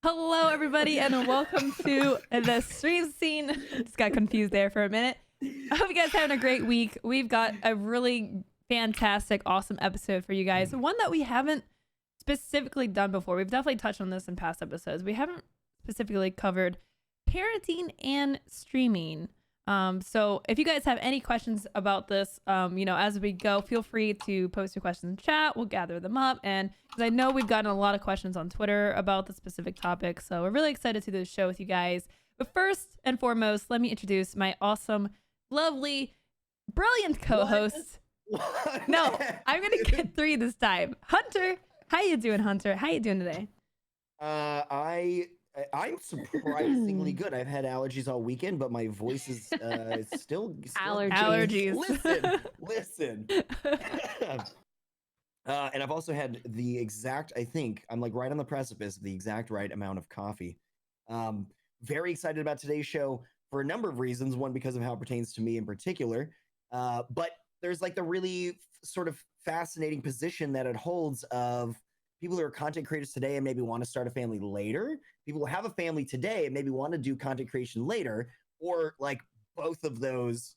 Hello, everybody, and welcome to the stream scene. Just got confused there for a minute. I hope you guys are having a great week. We've got a really fantastic, awesome episode for you guys. One that we haven't specifically done before. We've definitely touched on this in past episodes. We haven't specifically covered parenting and streaming. So if you guys have any questions about this, as we go, feel free to post your questions in chat. We'll gather them up. And because I know we've gotten a lot of questions on Twitter about the specific topic. So we're really excited to do this show with you guys. But first and foremost, let me introduce my awesome, lovely, brilliant co-host. What? No, I'm going to get three this time. Hunter, how you doing, Hunter? How you doing today? I'm surprisingly good. I've had allergies all weekend, but my voice is still Allergies. Listen. And I've also had the exact, I think, I'm like right on the precipice of the exact right amount of coffee. Very excited about today's show for a number of reasons. One, because of how it pertains to me in particular. But there's like the really sort of fascinating position that it holds of people who are content creators today and maybe want to start a family later, people who have a family today and maybe want to do content creation later, or like both of those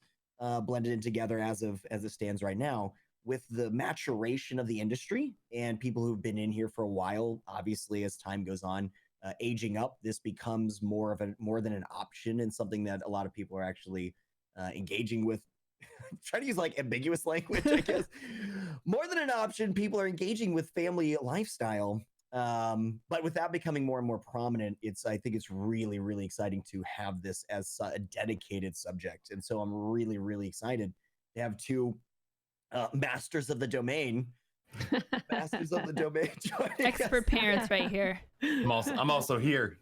blended in together as it stands right now, with the maturation of the industry and people who've been in here for a while. Obviously, as time goes on, aging up, this becomes more than an option and something that a lot of people are actually engaging with. Trying to use like ambiguous language, I guess. More than an option, people are engaging with family lifestyle. But with that becoming more and more prominent, I think it's really, really exciting to have this as a dedicated subject. And so I'm really, really excited to have two masters of the domain. Masters of the domain joining Expert us. parents right here. I'm also here.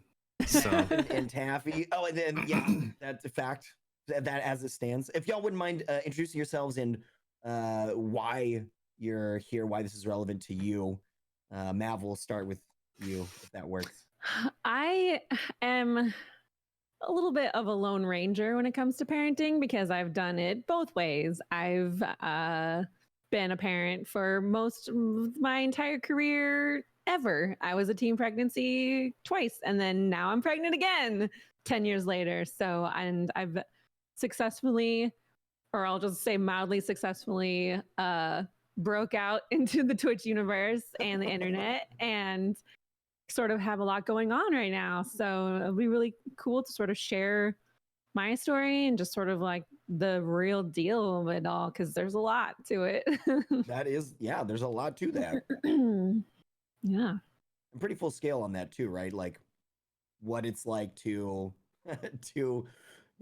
So and Taffy. Oh, and then yeah, that's a fact. That as it stands. If y'all wouldn't mind introducing yourselves and why you're here, why this is relevant to you. Mav, we'll start with you, if that works. I am a little bit of a lone ranger when it comes to parenting because I've done it both ways. I've been a parent for most of my entire career ever. I was a teen pregnancy twice, and then now I'm pregnant again 10 years later. So, and I've successfully, or I'll just say mildly successfully, broke out into the Twitch universe and the internet and sort of have a lot going on right now. So it'll be really cool to sort of share my story and just sort of like the real deal of it all, because there's a lot to it. That is, yeah, there's a lot to that. Yeah. I'm pretty full scale on that too, right? Like what it's like to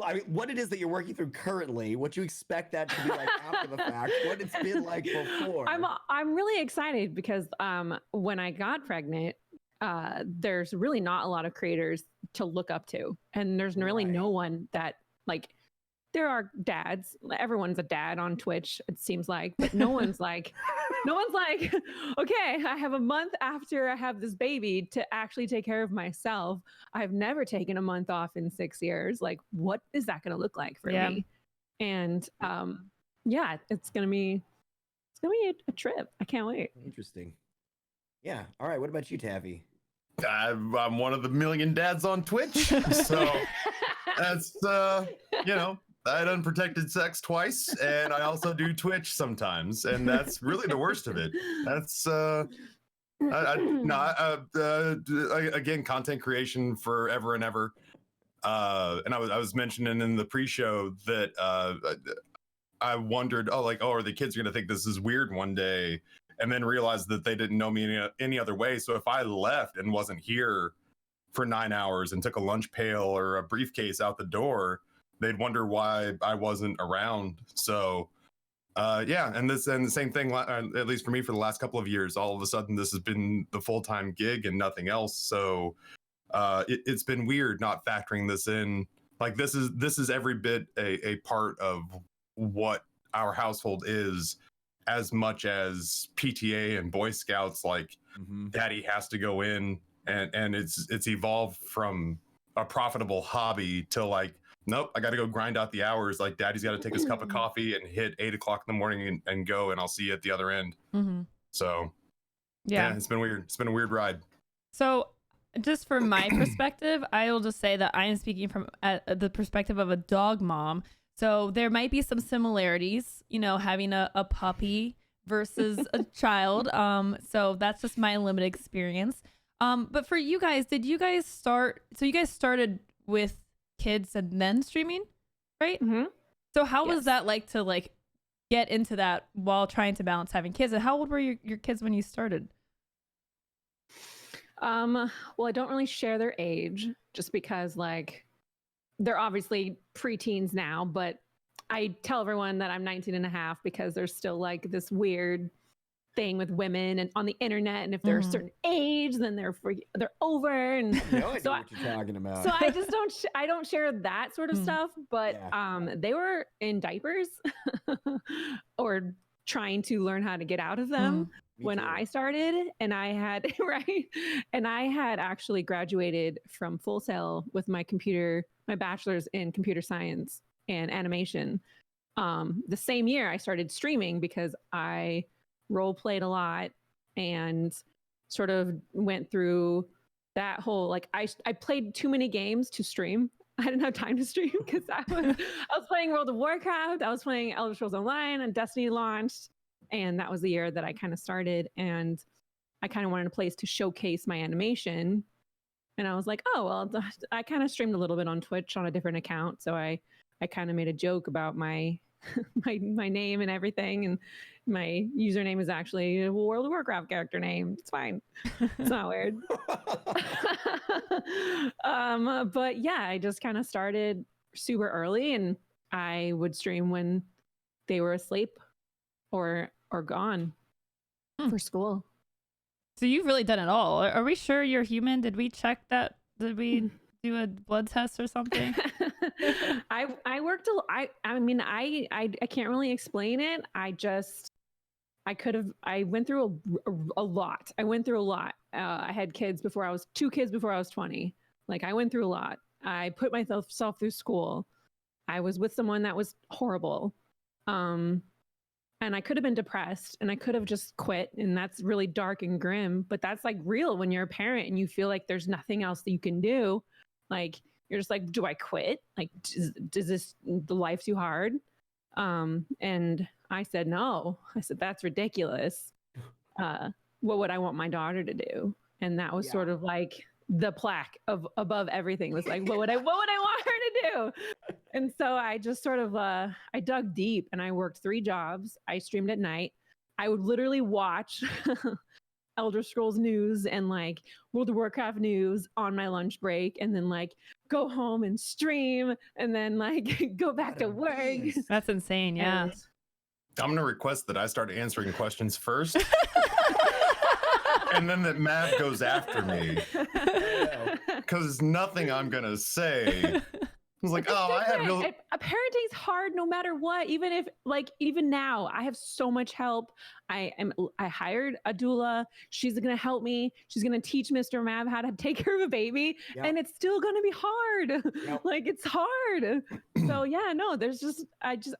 I mean, what it is that you're working through currently, what you expect that to be like after the fact, what it's been like before. I'm really excited because when I got pregnant, there's really not a lot of creators to look up to, and there's really no one that like. There are dads. Everyone's a dad on Twitch, it seems like, but no one's like, okay, I have a month after I have this baby to actually take care of myself. I've never taken a month off in 6 years. Like, what is that going to look like for me? And yeah, it's gonna be a trip. I can't wait. Interesting. Yeah. All right. What about you, Taffy? I'm one of the million dads on Twitch. So that's I had unprotected sex twice, and I also do Twitch sometimes, and that's really the worst of it. That's again, content creation forever and ever. And I was mentioning in the pre-show that I wondered, are the kids going to think this is weird one day? And then realized that they didn't know me any other way. So if I left and wasn't here for 9 hours and took a lunch pail or a briefcase out the door, they'd wonder why I wasn't around. So, and the same thing, at least for me, for the last couple of years, all of a sudden this has been the full-time gig and nothing else. So, it's been weird not factoring this in. Like this is every bit a part of what our household is, as much as PTA and Boy Scouts. Like, Daddy has to go in, and it's evolved from a profitable hobby to like, nope, I got to go grind out the hours. Like, Daddy's got to take his cup of coffee and hit 8 o'clock in the morning and go, and I'll see you at the other end. So, yeah, it's been weird. It's been a weird ride. So just from my perspective, I will just say that I am speaking from the perspective of a dog mom. So there might be some similarities, you know, having a puppy versus a child. So that's just my limited experience. But for you guys, did you guys start? So you guys started with kids and then streaming, right? Mm-hmm. So how was that like to like get into that while trying to balance having kids? And how old were your kids when you started? Well, I don't really share their age just because like they're obviously preteens now, but I tell everyone that I'm 19 and a half because there's still like this weird thing with women and on the internet, and if they're a certain age, then they're over, and No idea what you're talking about. so I just don't share that sort of stuff. But they were in diapers or trying to learn how to get out of them when I started, and I had and I had actually graduated from Full Sail with my bachelor's in computer science and animation. The same year I started streaming because I role played a lot and sort of went through that whole like I played too many games to stream. I didn't have time to stream because I was playing World of Warcraft, I was playing Elder Scrolls Online, and Destiny launched, and that was the year that I kind of started, and I kind of wanted a place to showcase my animation. And I was like, oh well, I kind of streamed a little bit on Twitch on a different account, so I kind of made a joke about my my name and everything, and my username is actually a World of Warcraft character name. It's fine. It's not weird. But yeah, I just kind of started super early, and I would stream when they were asleep or gone for school. So you've really done it all. Are we sure you're human? Did we check that? Did we do a blood test or something? I worked I mean I can't really explain it. I went through a lot. I went through a lot. I had two kids before I was 20. Like I went through a lot. I put myself through school. I was with someone that was horrible. And I could have been depressed, and I could have just quit, and that's really dark and grim, but that's like real when you're a parent and you feel like there's nothing else that you can do. Like you're just like, do I quit? Like, does this the life too hard? And I said no. I said that's ridiculous. What would I want my daughter to do? And that was sort of like the plaque of above everything was like, what would I want her to do? And so I just sort of I dug deep, and I worked 3 jobs. I streamed at night. I would literally watch Elder Scrolls news and like World of Warcraft news on my lunch break, and then like go home and stream, and then like go back to work. That's insane. Yeah. I'm going to request that I start answering questions first. And then that Mav goes after me. Because nothing I'm going to say. I was like, I had real... Parenting's hard no matter what. Even now, I have so much help. I hired a doula. She's going to help me. She's going to teach Mr. Mav how to take care of a baby. Yep. And it's still going to be hard. Yep. Like, it's hard. So, yeah, no,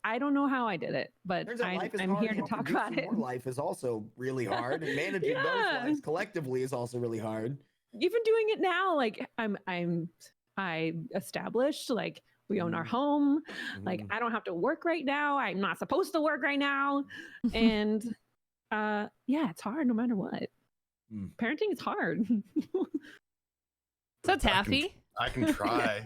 I don't know how I did it. But I'm here to talk about it. Life is also really hard. And managing both lives collectively is also really hard. Even doing it now, like, I established like we own our home. Like I don't have to work right now. I'm not supposed to work right now. And it's hard no matter what. Parenting is hard. So Taffy, I can try.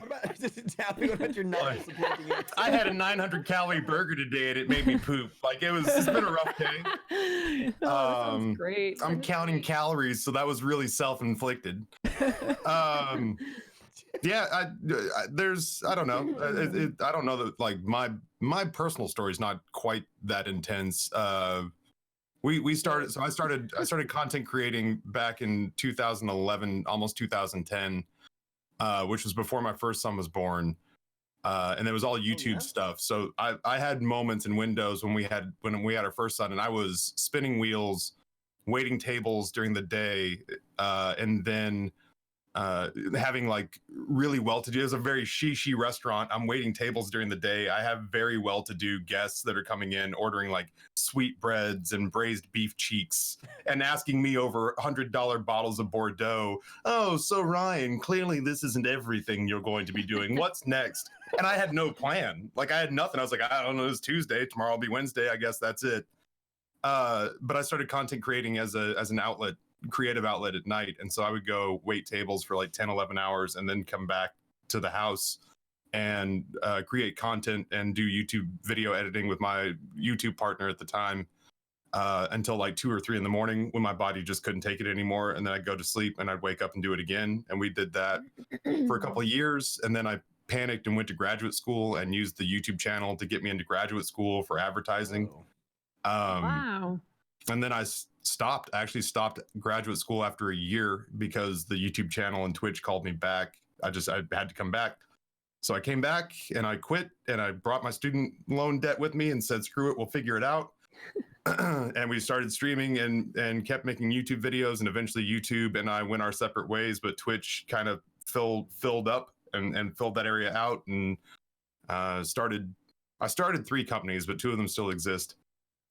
Taffy, what about your not supporting it? I had a 900 calorie burger today and it made me poop. Like it's been a rough day. That sounds great. I'm counting calories, so that was really self-inflicted. Yeah, there's I don't know. I don't know that like my personal story is not quite that intense. We started. So I started content creating back in 2011, almost 2010, which was before my first son was born, and it was all YouTube stuff. So I had moments and windows when we had our first son, and I was spinning wheels, waiting tables during the day, and then having like really well-to-do. It's a very she restaurant. I'm waiting tables during the day. I have very well-to-do guests that are coming in ordering like sweetbreads and braised beef cheeks and asking me over $100 bottles of Bordeaux. Oh, so Ryan, clearly this isn't everything you're going to be doing. What's next? And I had no plan. Like I had nothing. I was like, I don't know, it's Tuesday. Tomorrow will be Wednesday. I guess that's it. But I started content creating as an outlet, creative outlet at night. And so I would go wait tables for like 10, 11 hours and then come back to the house and create content and do YouTube video editing with my YouTube partner at the time until like 2 or 3 in the morning when my body just couldn't take it anymore. And then I'd go to sleep and I'd wake up and do it again. And we did that for a couple of years. And then I panicked and went to graduate school and used the YouTube channel to get me into graduate school for advertising. Wow. And then I actually stopped graduate school after a year because the YouTube channel and Twitch called me back. I had to come back. So I came back and I quit and I brought my student loan debt with me and said, screw it, we'll figure it out. And we started streaming and kept making YouTube videos, and eventually YouTube and I went our separate ways, but Twitch kind of filled up and filled that area out. And I started 3 companies, but 2 of them still exist.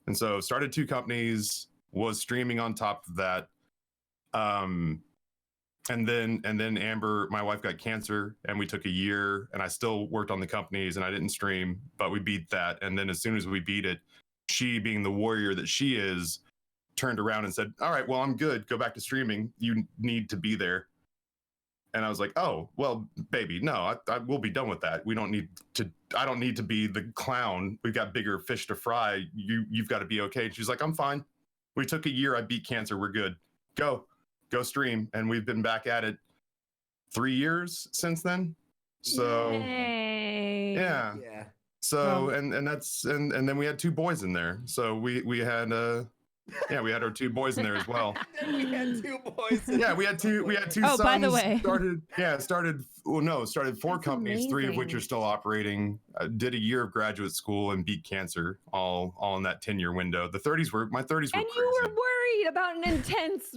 And so started 2 companies, was streaming on top of that. And then Amber, my wife, got cancer and we took a year, and I still worked on the companies and I didn't stream, but we beat that. And then as soon as we beat it, she, being the warrior that she is, turned around and said, all right, well, I'm good. Go back to streaming. You need to be there. And I was like, oh, well, baby, no, I will be done with that. I don't need to be the clown. We've got bigger fish to fry. You've got to be okay. And she's like, I'm fine. We took a year. I beat cancer. We're good. Go stream. And we've been back at it 3 years since then. So Yay. yeah. So, and then we had 2 boys in there. So we had we had our 2 boys in there as well. And we had 2 boys. Yeah, we had two Oh, sons. by the way. Started 4 That's companies, 3 of which amazing. are still operating. Did a year of graduate school and beat cancer, all in that 10-year window. My 30s were And crazy. you were worried about an intense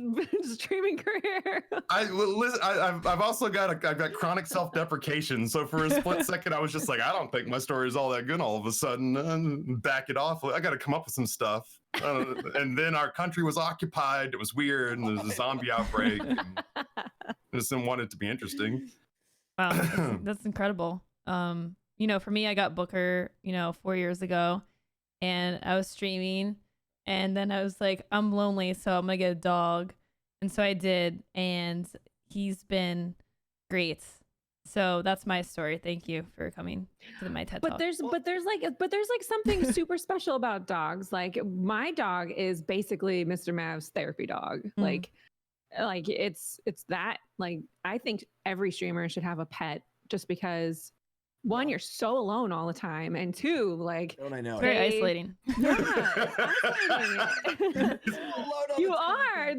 streaming career. I've also got chronic self-deprecation. So for a split second, I was just like, I don't think my story is all that good. All of a sudden, back it off. I got to come up with some stuff. And then our country was occupied. It was weird, and there was a zombie outbreak. And I just didn't want it to be interesting. Wow, that's incredible. For me, I got Booker, 4 years ago, and I was streaming, and then I was like, I'm lonely, so I'm gonna get a dog, and so I did, and he's been great. So that's my story. Thank you for coming to my TED Talk. But there's like something super special about dogs. Like my dog is basically Mr. Mav's therapy dog. Mm. Like it's that. Like I think every streamer should have a pet, just because 1, you're so alone all the time, and 2, like Don't I know It's it? very they- isolating. yeah, it's isolating. You are.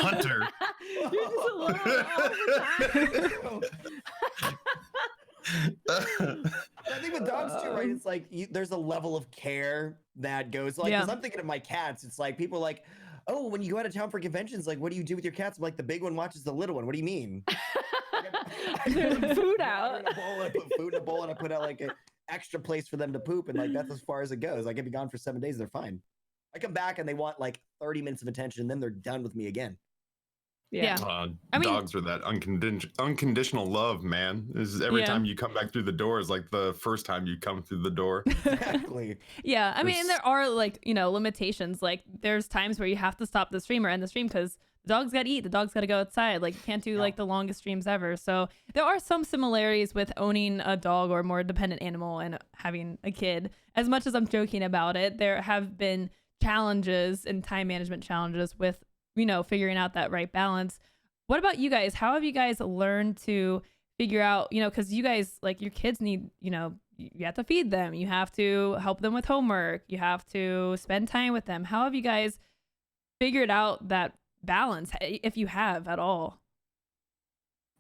Hunter. You're just alone all the time. I think with dogs too, right? It's like there's a level of care that goes like, because Yeah. I'm thinking of my cats. It's like people are like, oh, when you go out of town for conventions, like, what do you do with your cats? I'm like, the big one watches the little one. What do you mean? There's food I out. put food in a bowl, and I put out like an extra place for them to poop, and like that's as far as it goes. I can be gone for 7 days, they're fine. I come back and they want like 30 minutes of attention, and then they're done with me again. Yeah. I mean- Dogs are that unconditional love, man. Every Yeah. time you come back through the door is like the first time you come through the door. Exactly. Yeah, I mean, and There's- there are limitations. Like there's times where you have to stop the streamer and the stream because the dog's got to eat, the dog's got to go outside. Like you can't do like the longest streams ever. So there are some similarities with owning a dog or a more dependent animal and having a kid. As much as I'm joking about it, there have been challenges and time management challenges with figuring out that right balance. What about you guys? How have you guys learned to figure out, because you guys, like, your kids need, you have to feed them, you have to help them with homework, you have to spend time with them. How have you guys figured out that balance, if you have at all?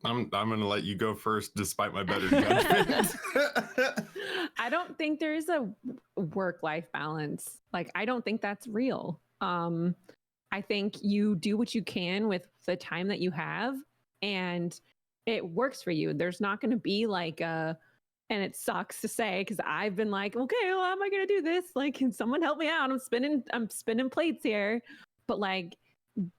I'm gonna let you go first, despite my better judgment. I don't think there is a work-life balance. Like, I don't think that's real. I think you do what you can with the time that you have. And it works for you. There's not going to be like and it sucks to say because I've been like, okay, well, how am I going to do this? Like, can someone help me out? I'm spinning plates here. But like,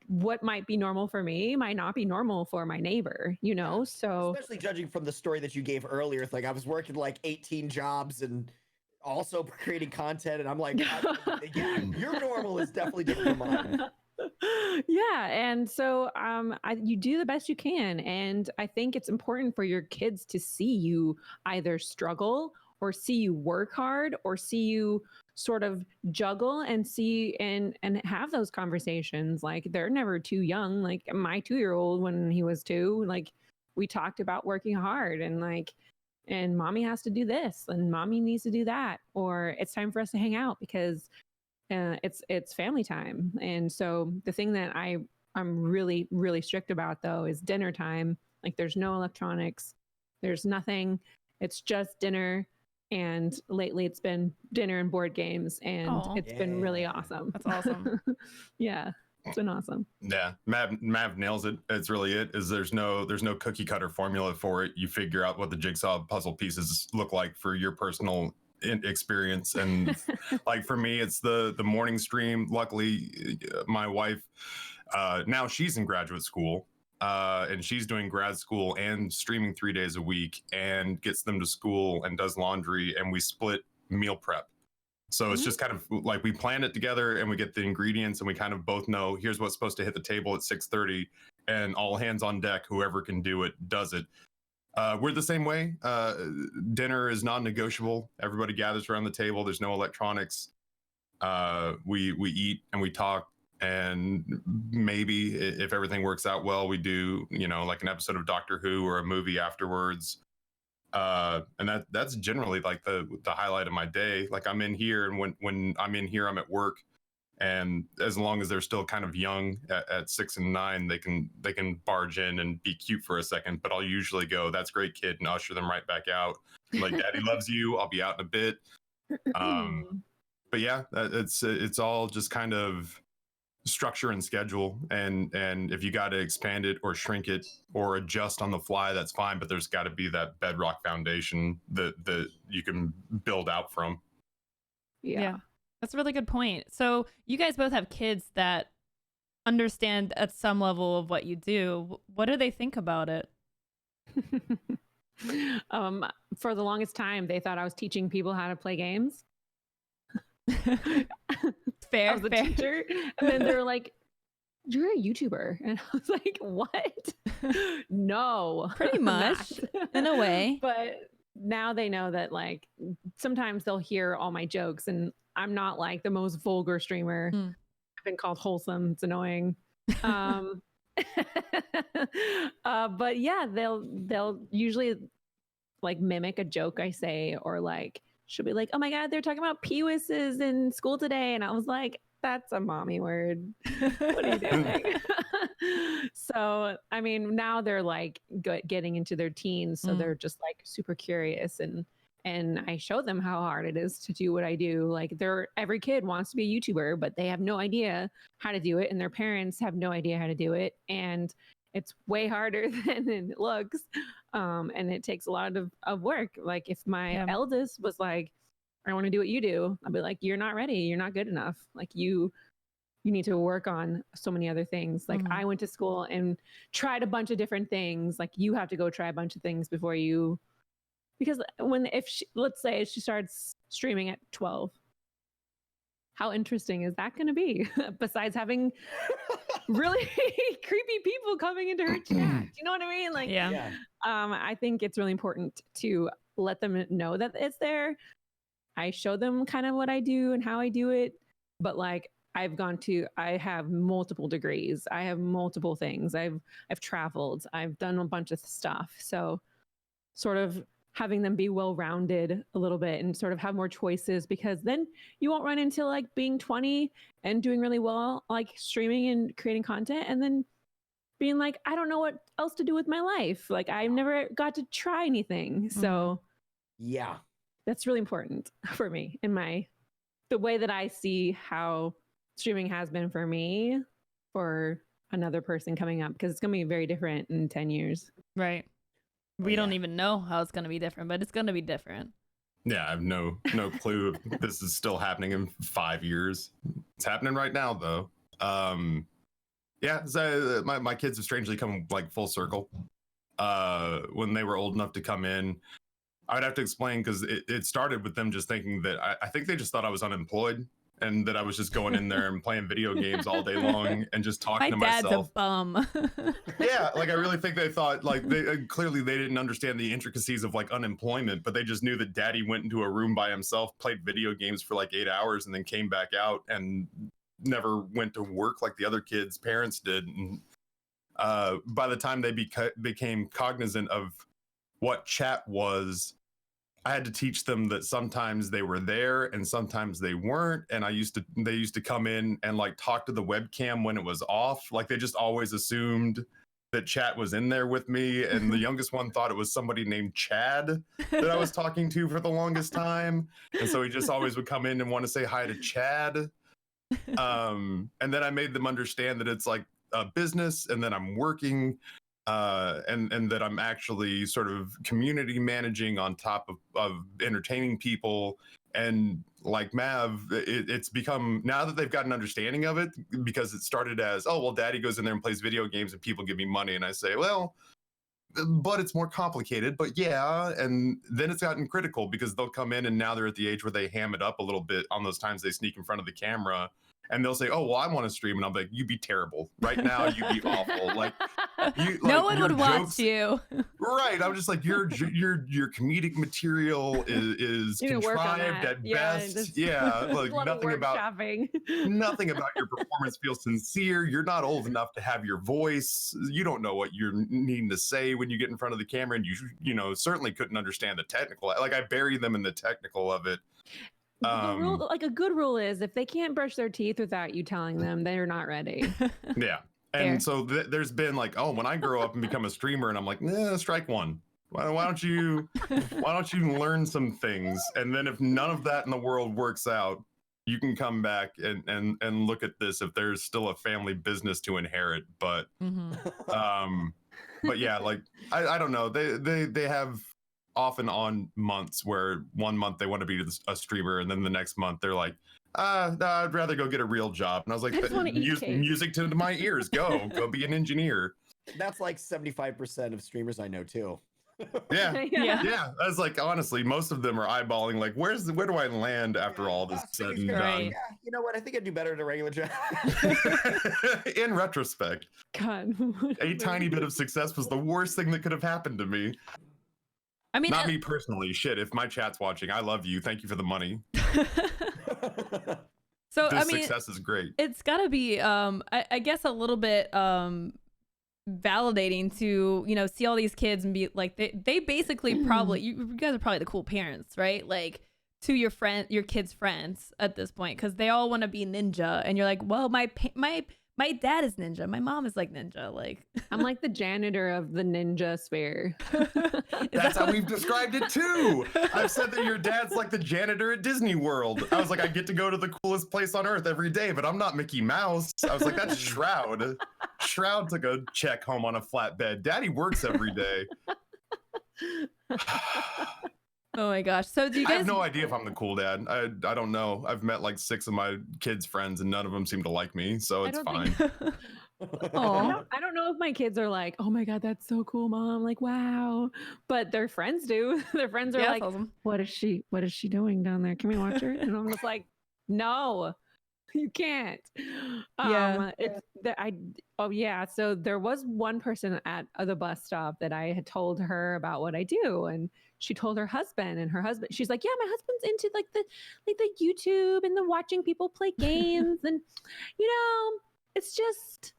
what might be normal for me might not be normal for my neighbor, you know? Yeah. So Especially judging from the story that you gave earlier, it's like I was working like 18 jobs and also creating content, and I'm like, yeah, your normal is definitely different from mine. Yeah, and so you do the best you can, and I think it's important for your kids to see you either struggle or see you work hard or see you sort of juggle and see and have those conversations. Like they're never too young. Like my 2-year-old, when he was 2, like we talked about working hard and like, and mommy has to do this and mommy needs to do that, or it's time for us to hang out because it's family time. And so the thing that I'm really, really strict about though is dinner time. Like there's no electronics, there's nothing. It's just dinner. And lately it's been dinner and board games, and it's been really awesome. That's awesome. Yeah, it's been awesome. Yeah, Mav nails it. It's really it. Is there's no cookie cutter formula for it. You figure out what the jigsaw puzzle pieces look like for your personal experience. And like for me, it's the morning stream. Luckily, my wife now she's in graduate school. And she's doing grad school and streaming 3 days a week and gets them to school and does laundry, and we split meal prep. So it's just kind of like we plan it together and we get the ingredients and we kind of both know here's what's supposed to hit the table at 6:30 and all hands on deck. Whoever can do it does it. We're the same way. Dinner is non-negotiable. Everybody gathers around the table. There's no electronics. We eat and we talk. And maybe if everything works out well, we do, like an episode of Doctor Who or a movie afterwards. And that's generally like the highlight of my day. Like I'm in here, and when I'm in here, I'm at work. And as long as they're still kind of young at 6 and 9, they can barge in and be cute for a second. But I'll usually go, "That's great, kid," and usher them right back out. Like, "Daddy loves you. I'll be out in a bit." But yeah, it's all just kind of structure and schedule, and if you got to expand it or shrink it or adjust on the fly, that's fine, but there's got to be that bedrock foundation that you can build out from. Yeah, that's a really good point. So you guys both have kids that understand at some level of what you do. What do they think about it? For the longest time they thought I was teaching people how to play games. Fair, I was a teacher, and then they're like, "You're a YouTuber," and I was like, "What?" No, pretty much in a way. But now they know that like sometimes they'll hear all my jokes, and I'm not like the most vulgar streamer. I've been called wholesome. It's annoying. But yeah, they'll usually like mimic a joke I say, or like she'll be like, "Oh my God, they're talking about peewisses in school today." And I was like, "That's a mommy word. What are you doing?" So, I mean, now they're like getting into their teens. So they're just like super curious. And I show them how hard it is to do what I do. Like every kid wants to be a YouTuber, but they have no idea how to do it. And their parents have no idea how to do it. And it's way harder than it looks. And it takes a lot of work. Like if my eldest was like, "I want to do what you do," I'd be like, "You're not ready. You're not good enough. Like you need to work on so many other things." Like I went to school and tried a bunch of different things. Like you have to go try a bunch of things before you, because let's say she starts streaming at 12, how interesting is that going to be? Besides having really creepy people coming into her chat. You know what I mean? Like, I think it's really important to let them know that it's there. I show them kind of what I do and how I do it. But like I have multiple degrees. I have multiple things. I've traveled. I've done a bunch of stuff. So sort of having them be well-rounded a little bit and sort of have more choices, because then you won't run into like being 20 and doing really well, like streaming and creating content, and then being like, "I don't know what else to do with my life. Like I've never got to try anything." So yeah, that's really important for me in the way that I see how streaming has been for me for another person coming up, because it's going to be very different in 10 years. Right. We don't even know how it's going to be different, but it's going to be different. Yeah, I have no clue if this is still happening in 5 years. It's happening right now, though. Yeah, so my kids have strangely come like full circle. When they were old enough to come in, I would have to explain because it started with them just thinking that I think they just thought I was unemployed and that I was just going in there and playing video games all day long and just talking to My dad's myself. a bum. Yeah, like I really think they thought like clearly they didn't understand the intricacies of like unemployment, but they just knew that daddy went into a room by himself, played video games for like 8 hours and then came back out and never went to work like the other kids' parents did. And by the time they became cognizant of what chat was, I had to teach them that sometimes they were there and sometimes they weren't. And they used to come in and like talk to the webcam when it was off. Like they just always assumed that chat was in there with me. And the youngest one thought it was somebody named Chad that I was talking to for the longest time. And so he just always would come in and want to say hi to Chad. And then I made them understand that it's like a business and that I'm working. And that I'm actually sort of community managing on top of entertaining people. And like Mav, it's become, now that they've got an understanding of it, because it started as, oh, well, daddy goes in there and plays video games and people give me money. And I say, well, but it's more complicated, but yeah. And then it's gotten critical because they'll come in and now they're at the age where they ham it up a little bit on those times they sneak in front of the camera. And they'll say, "Oh, well, I want to stream," and I'm like, "You'd be terrible right now. You'd be awful. Like, no one would jokes, watch you." Right? I'm just like, your comedic material is contrived at best. Yeah, like nothing about your performance feels sincere. You're not old enough to have your voice. You don't know what you're needing to say when you get in front of the camera, and you certainly couldn't understand the technical. Like, I bury them in the technical of it. The rule, like a good rule, is if they can't brush their teeth without you telling them, they're not ready. Yeah. And so there's been like, oh, when I grow up and become a streamer, and I'm like, strike one. Why don't you learn some things? And then if none of that in the world works out, you can come back and look at this if there's still a family business to inherit. But but yeah, like I don't know. They have off and on months where 1 month they want to be a streamer and then the next month they're like, no, I'd rather go get a real job. And I was like, music to my ears. Go be an engineer. That's like 75% of streamers I know too. Yeah. I was like, honestly, most of them are eyeballing like, where do I land after all this said and done? Yeah, you know what? I think I'd do better at a regular job. In retrospect, God, a tiny bit of success was the worst thing that could have happened to me. I mean, not me personally. Shit, if my chat's watching, I love you. Thank you for the money. So this I mean, success is great. It's got to be, I guess, a little bit validating to see all these kids and be like, they basically probably you guys are probably the cool parents, right? Like to your kids' friends at this point, because they all want to be ninja, and you're like, well, my dad is ninja. My mom is like ninja. Like I'm like the janitor of the ninja sphere. That's how we've described it too. I've said that your dad's like the janitor at Disney World. I was like, I get to go to the coolest place on earth every day, but I'm not Mickey Mouse. I was like, that's Shroud. Shroud took a check home on a flatbed. Daddy works every day. Oh my gosh. So do you guys... I have no idea if I'm the cool dad. I don't know. I've met like 6 of my kids' friends and none of them seem to like me, so it's fine. I don't know if my kids are like, oh my God, that's so cool, Mom. Like, wow. But their friends do. Their friends are like, awesome. What is she doing down there? Can we watch her? And I'm just like, no, you can't. Yeah. So there was one person at the bus stop that I had told her about what I do, and she told her husband, and her husband, she's like, yeah, my husband's into like the YouTube and the watching people play games. And, it's just,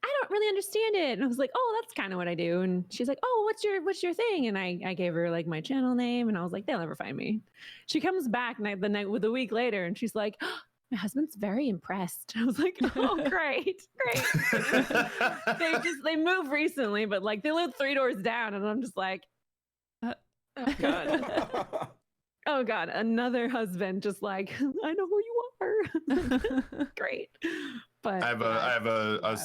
I don't really understand it. And I was like, oh, that's kind of what I do. And she's like, oh, what's your thing? And I gave her like my channel name, and I was like, they'll never find me. She comes back a week later, and she's like, oh, my husband's very impressed. I was like, oh, great. They moved recently, but like they live 3 doors down, and I'm just like, oh God. Oh God, another husband just like, I know who you are. Great. But I have a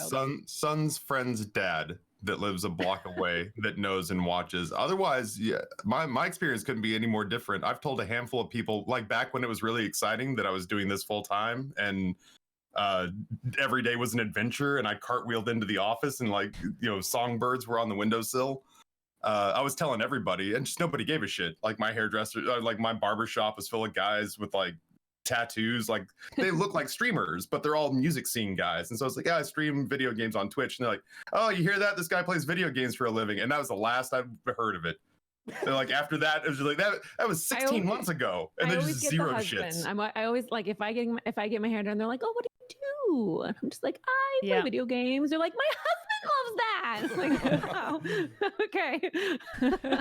son's friend's dad that lives a block away that knows and watches. Otherwise, yeah, my experience couldn't be any more different. I've told a handful of people, like back when it was really exciting that I was doing this full time and every day was an adventure, and I cartwheeled into the office and like, you know, songbirds were on the windowsill. I was telling everybody, and just nobody gave a shit. Like my hairdresser, like my barber shop was full of guys with like tattoos, like they look like streamers, but they're all music scene guys. And so I was like, yeah, I stream video games on Twitch. And they're like, oh, you hear that? This guy plays video games for a living. And that was the last I've heard of it. And like after that, it was like that was 16 months ago, and there's just zero shits. I always like if I get my hair done, they're like, oh, what do you do? And I'm just like, I play video games. They're like, my husband loves that. It's like, wow, okay.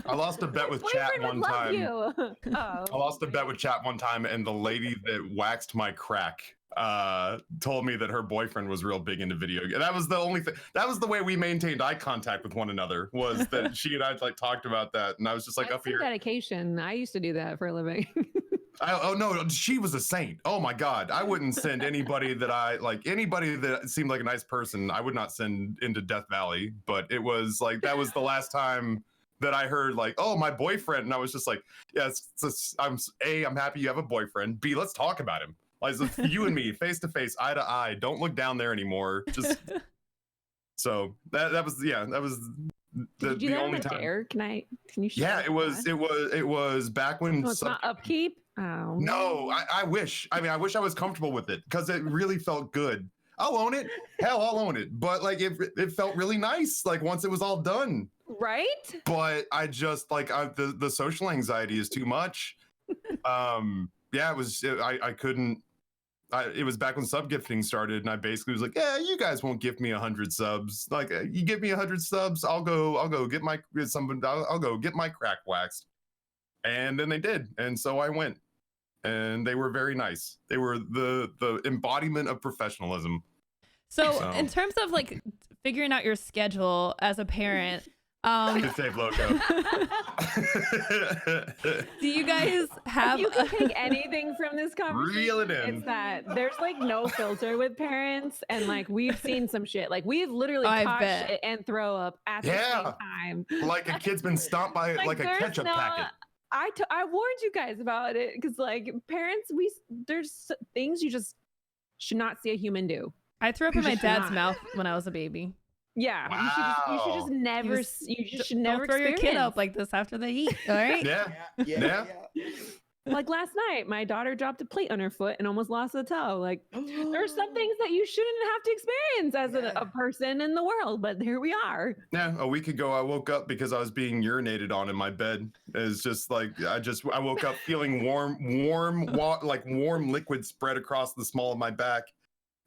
I lost a bet with chat one time. I lost a bet with chat one time, and the lady that waxed my crack told me that her boyfriend was real big into video games. That was the only thing. That was the way we maintained eye contact with one another, was that she and I like talked about that, and I was just like, up here. Dedication. I used to do that for a living. Oh no, she was a saint. Oh my God, I wouldn't send anybody that seemed like a nice person. I would not send into Death Valley. But it was like that was the last time that I heard like, oh, my boyfriend, and I was just like, yeah, I'm happy you have a boyfriend. B, let's talk about him. Like you and me, face to face, eye to eye. Don't look down there anymore. Just so that was the only time. Dare? Can you? Yeah, it was back when. Oh, it's not upkeep. Oh no, I wish. I mean, I wish I was comfortable with it because it really felt good. I'll own it. Hell, I'll own it. But like, it felt really nice. Like once it was all done. Right. But I just like the social anxiety is too much. Yeah, it was. I couldn't. It was back when sub gifting started, and I basically was like, "Yeah, you guys won't give me 100 subs. Like, you give me 100 subs, I'll go get my I'll go get my crack waxed." And then they did, and so I went, and they were very nice. They were the embodiment of professionalism. So, in terms of like figuring out your schedule as a parent. Good save, Loco. Do you guys have? If you can take anything from this conversation, reel it in. It's that there's like no filter with parents, and like we've seen some shit. Like we've literally caught shit and throw up at the same time. Like a kid's been stomped by like a ketchup packet. I warned you guys about it because like parents, there's things you just should not see a human do. I threw up in my dad's mouth when I was a baby. Yeah, wow. you should just never. You should never throw your kid up like this after they eat. All right. Yeah. Like last night, my daughter dropped a plate on her foot and almost lost a toe. Like there are some things that you shouldn't have to experience as a person in the world, but here we are. Yeah, a week ago I woke up because I was being urinated on in my bed. It's just like I woke up feeling warm liquid spread across the small of my back.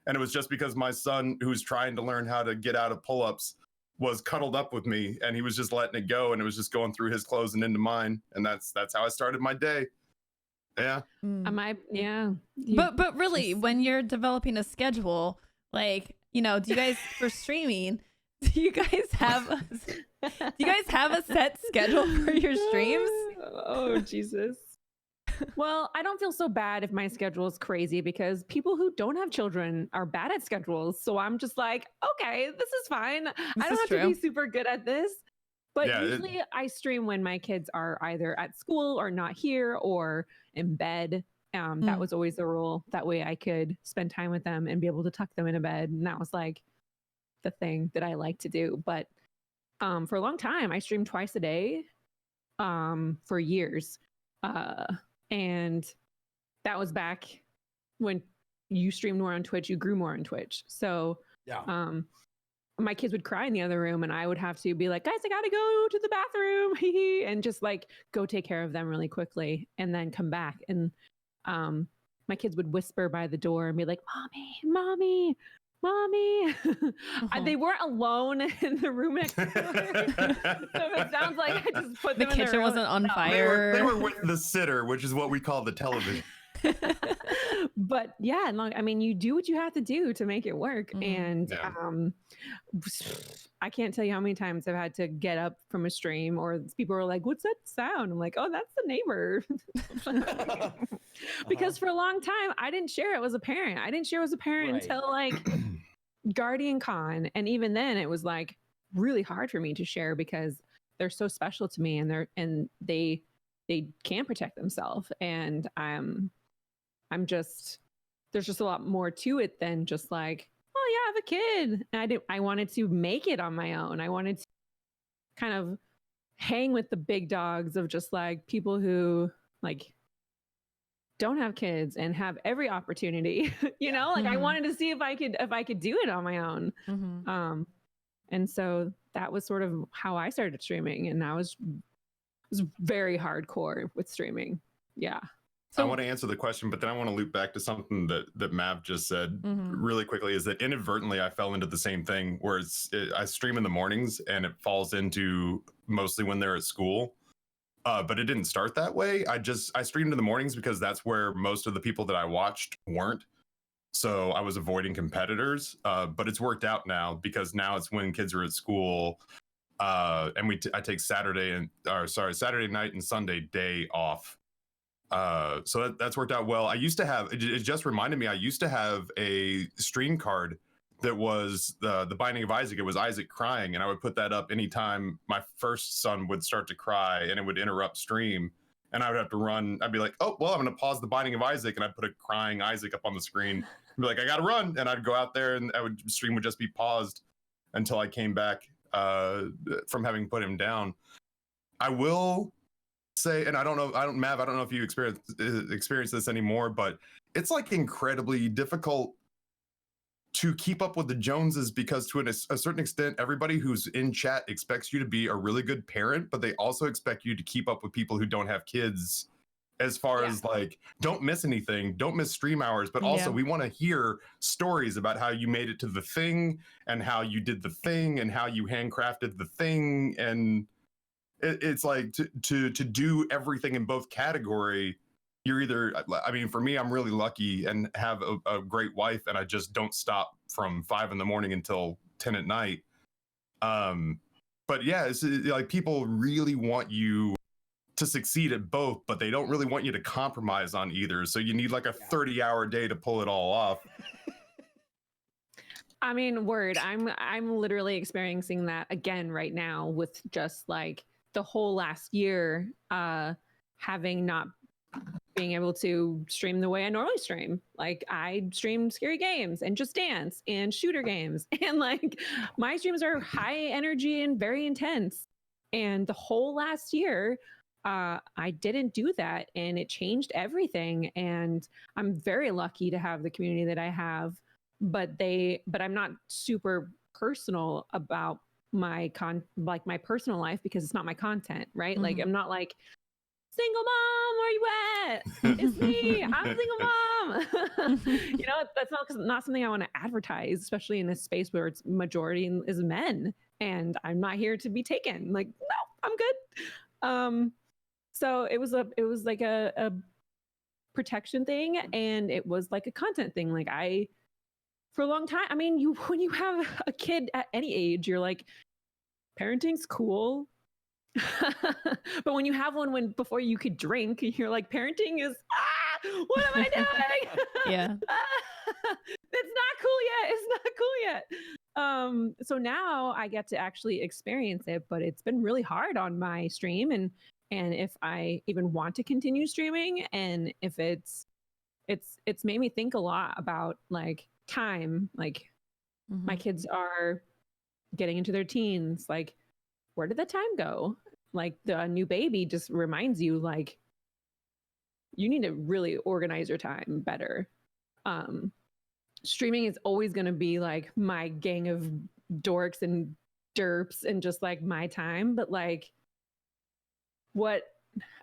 And it was just because my son, who's trying to learn how to get out of pull-ups, was cuddled up with me, and he was just letting it go, and it was just going through his clothes and into mine, and that's how I started my day. Yeah. But really, when you're developing a schedule, like, you know, do you guys for streaming? Do you guys have a set schedule for your streams? Oh Jesus. Well, I don't feel so bad if my schedule is crazy because people who don't have children are bad at schedules. So I'm just like, okay, this is fine. I don't have to be super good at this. But usually I stream when my kids are either at school or not here or in bed. That was always the rule. That way I could spend time with them and be able to tuck them into bed. And that was like the thing that I like to do. But for a long time, I streamed twice a day for years. And that was back when you streamed more on Twitch, you grew more on Twitch. So my kids would cry in the other room and I would have to be like, guys, I gotta go to the bathroom and just like go take care of them really quickly and then come back. And my kids would whisper by the door and be like, mommy. They weren't alone in the room next door. So it sounds like I just put them in the kitchen wasn't on fire. They were with the sitter, which is what we call the television. But yeah, I mean, you do what you have to do to make it work. And I can't tell you how many times I've had to get up from a stream or people were like, what's that sound? I'm like, oh, that's the neighbor. Because for a long time, I didn't share it as a parent. I didn't share it as a parent until like Guardian Con. And even then it was like really hard for me to share because they're so special to me, and they can't protect themselves, and I'm just, there's just a lot more to it than just like, oh yeah, I have a kid. And I wanted to make it on my own. I wanted to kind of hang with the big dogs of just like people who like don't have kids and have every opportunity, you know, like I wanted to see if I could do it on my own. And so that was sort of how I started streaming, and that was very hardcore with streaming. Yeah. So, I want to answer the question, but then I want to loop back to something that Mav just said really quickly, is that inadvertently I fell into the same thing where I stream in the mornings and it falls into mostly when they're at school. But it didn't start that way. I streamed in the mornings because that's where most of the people that I watched weren't. So I was avoiding competitors, but it's worked out now because now it's when kids are at school. And I take Saturday night and Sunday day off. So that's worked out well. I used to have, it just reminded me, I used to have a stream card that was the Binding of Isaac. It was Isaac crying, and I would put that up anytime my first son would start to cry, and it would interrupt stream, and I would have to run. I'd be like, oh, well, I'm going to pause the Binding of Isaac, and I'd put a crying Isaac up on the screen. I'd be like, I got to run, and I'd go out there, and stream would just be paused until I came back from having put him down. I will say, and Mav, I don't know if you experience this anymore, but it's like incredibly difficult to keep up with the Joneses because to a certain extent, everybody who's in chat expects you to be a really good parent, but they also expect you to keep up with people who don't have kids as far as like, don't miss anything, don't miss stream hours, but also we want to hear stories about how you made it to the thing and how you did the thing and how you handcrafted the thing. And it's like to do everything in both category. You're either, I mean, for me, I'm really lucky and have a great wife, and I just don't stop from 5 a.m. until 10 p.m. But yeah, it's like people really want you to succeed at both, but they don't really want you to compromise on either. So you need like a 30-hour day to pull it all off. I mean, word, I'm literally experiencing that again right now with just like the whole last year, having not being able to stream the way I normally stream. Like I stream scary games and Just Dance and shooter games. And like my streams are high energy and very intense. And the whole last year, I didn't do that, and it changed everything. And I'm very lucky to have the community that I have, but I'm not super personal about my my personal life because it's not my content, right? Like I'm not like, single mom, where you at? It's me. I'm a single mom. You know, that's not something I want to advertise, especially in this space where it's majority is men, and I'm not here to be taken. Like, no, I'm good. So it was like a protection thing, and it was like a content thing. Like for a long time, I mean, when you have a kid at any age, you're like, parenting's cool. But when you have one before you could drink, you're like, parenting is what am I doing? Yeah. It's not cool yet. It's not cool yet. So now I get to actually experience it, but it's been really hard on my stream and if I even want to continue streaming, and if it's made me think a lot about like time. Like my kids are getting into their teens, like where did the time go? Like the new baby just reminds you, like, you need to really organize your time better. Streaming is always going to be like my gang of dorks and derps and just like my time. But like what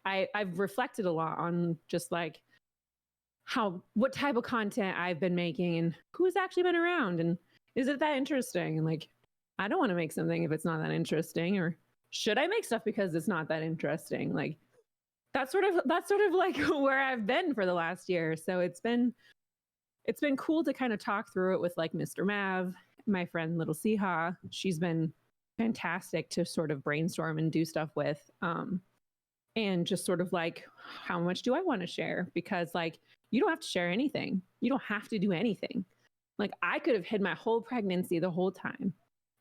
I've reflected a lot on just like what type of content I've been making and who's actually been around and is it that interesting? And like, I don't want to make something if it's not that interesting, or should I make stuff because it's not that interesting? Like that's sort of like where I've been for the last year. So it's been cool to kind of talk through it with like Mr. Mav, my friend Little Siha. She's been fantastic to sort of brainstorm and do stuff with. And just sort of like, how much do I want to share? Because like, you don't have to share anything. You don't have to do anything. Like I could have hid my whole pregnancy the whole time.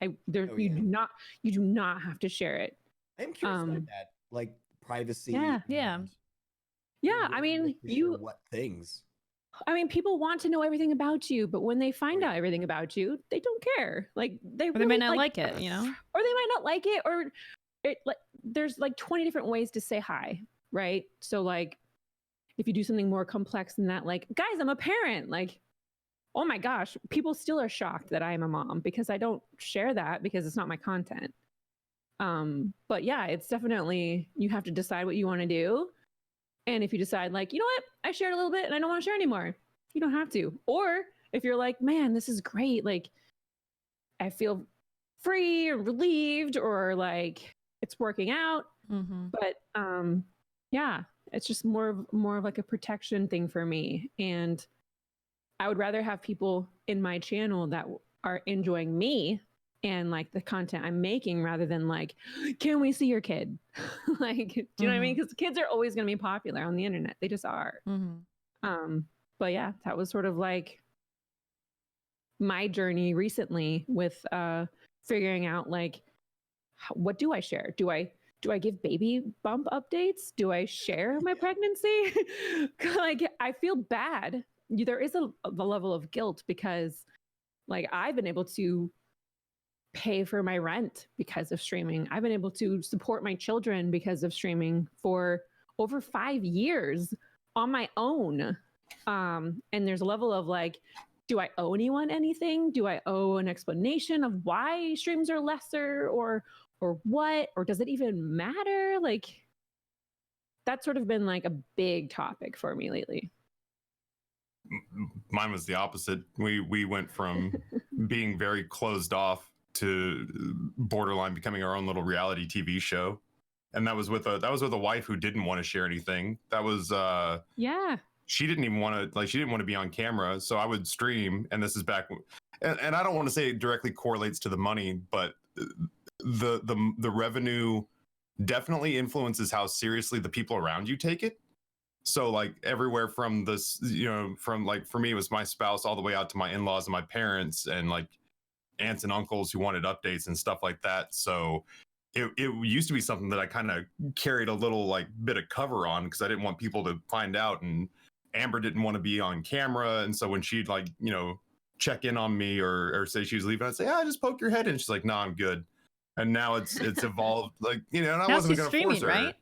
Oh, You yeah. do not have to share it. I'm curious about that, like privacy. Yeah. Yeah. and Yeah, your I mean, willingness to share what things. people want to know everything about you, but when they find Oh, yeah. out everything about you, they don't care. Like they Or they might not like it, you know? or they might not like it, or there's like 20 different ways to say hi, right? So like if you do something more complex than that, like, guys, I'm a parent, like, oh my gosh, people still are shocked that I am a mom because I don't share that because it's not my content. But yeah, it's definitely, you have to decide what you want to do. And if you decide, like, you know what, I shared a little bit and I don't want to share anymore, you don't have to. Or if you're like, man, this is great, like, I feel free or relieved, or like it's working out. Mm-hmm. But yeah, it's just more of like a protection thing for me. And I would rather have people in my channel that are enjoying me and like the content I'm making, rather than like, can we see your kid? Like, do you know what I mean? Because kids are always going to be popular on the internet. They just are. But yeah, that was sort of like my journey recently with figuring out, like, what do I share? Do I give baby bump updates? Do I share my pregnancy? Like, I feel bad. There is a level of guilt because, like, I've been able to pay for my rent because of streaming. I've been able to support my children because of streaming for over 5 years on my own. And there's a level of like, do I owe anyone anything? Do I owe an explanation of why streams are lesser, or what? Or does it even matter? Like, that's sort of been like a big topic for me lately. Mine was the opposite. We went from being very closed off to borderline becoming our own little reality TV show, and that was with a wife who didn't want to share anything. That was yeah. She didn't even want to, she didn't want to be on camera. So I would stream, and this is back, and I don't want to say it directly correlates to the money, but the revenue definitely influences how seriously the people around you take it. So like everywhere from this, from like, for me, it was my spouse all the way out to my in-laws and my parents and like aunts and uncles who wanted updates and stuff like that. So it used to be something that I kind of carried a little like bit of cover on because I didn't want people to find out, and Amber didn't want to be on camera. And so when she'd like, check in on me or say she was leaving, I'd say, just poke your head in. She's like, no, I'm good. And now it's evolved, like, and I Now wasn't she's going to force streaming, her. right?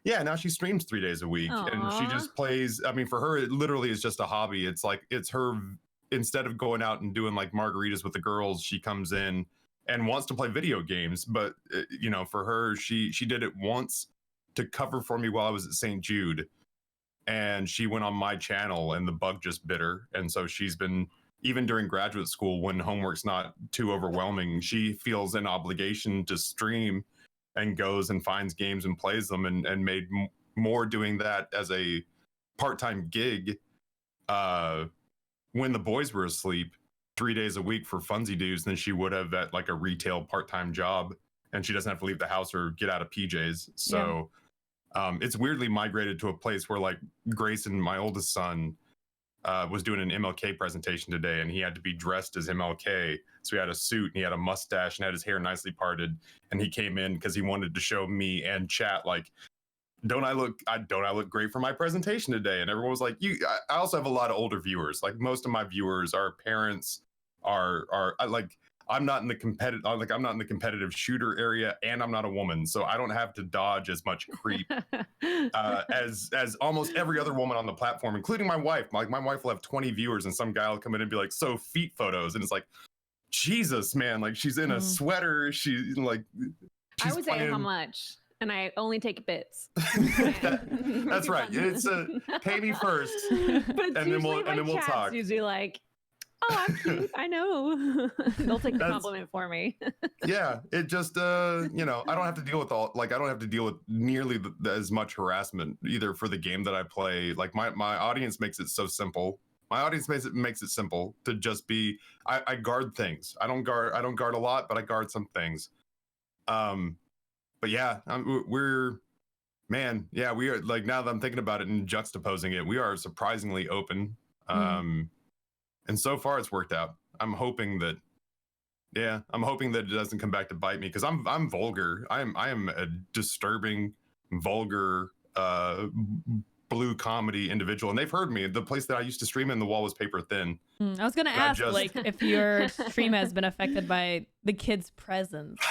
Yeah, now she streams 3 days a week. Aww. And she just plays. I mean, for her, it literally is just a hobby. It's like, it's her, instead of going out and doing like margaritas with the girls, she comes in and wants to play video games. But, for her, she did it once to cover for me while I was at St. Jude. And she went on my channel and the bug just bit her. And so she's been, even during graduate school, when homework's not too overwhelming, she feels an obligation to stream and goes and finds games and plays them, and made more doing that as a part-time gig when the boys were asleep 3 days a week for funsy dues than she would have at like a retail part-time job. And she doesn't have to leave the house or get out of PJs. So it's weirdly migrated to a place where like Grayson, my oldest son, was doing an MLK presentation today, and he had to be dressed as MLK. So he had a suit and he had a mustache and had his hair nicely parted. And he came in because he wanted to show me and chat, like, don't I look great for my presentation today? And everyone was like, I also have a lot of older viewers. Like most of my viewers are parents, are like, I'm not in the competitive shooter area, and I'm not a woman, so I don't have to dodge as much creep as almost every other woman on the platform, including my wife. Like my wife will have 20 viewers, and some guy will come in and be like, "So feet photos," and it's like, Jesus, man! Like she's in a sweater. She's like, I would say how much, and I only take bits. That's right. It's pay me first, but and then we'll talk. Usually like, oh, I'm cute. I know. They'll take the compliment for me. Yeah, it just I don't have to deal with I don't have to deal with nearly as much harassment either for the game that I play. Like my audience makes it so simple. My audience makes it simple to just be. I guard things. I don't guard a lot, but I guard some things. But yeah, we are like, now that I'm thinking about it and juxtaposing it, we are surprisingly open. And so far it's worked out. I'm hoping that Yeah, I'm hoping that it doesn't come back to bite me because I'm vulgar. I am a disturbing, vulgar, blue comedy individual, and they've heard me. The place that I used to stream in, the wall was paper thin. I was gonna ask, like, if your stream has been affected by the kids' presence.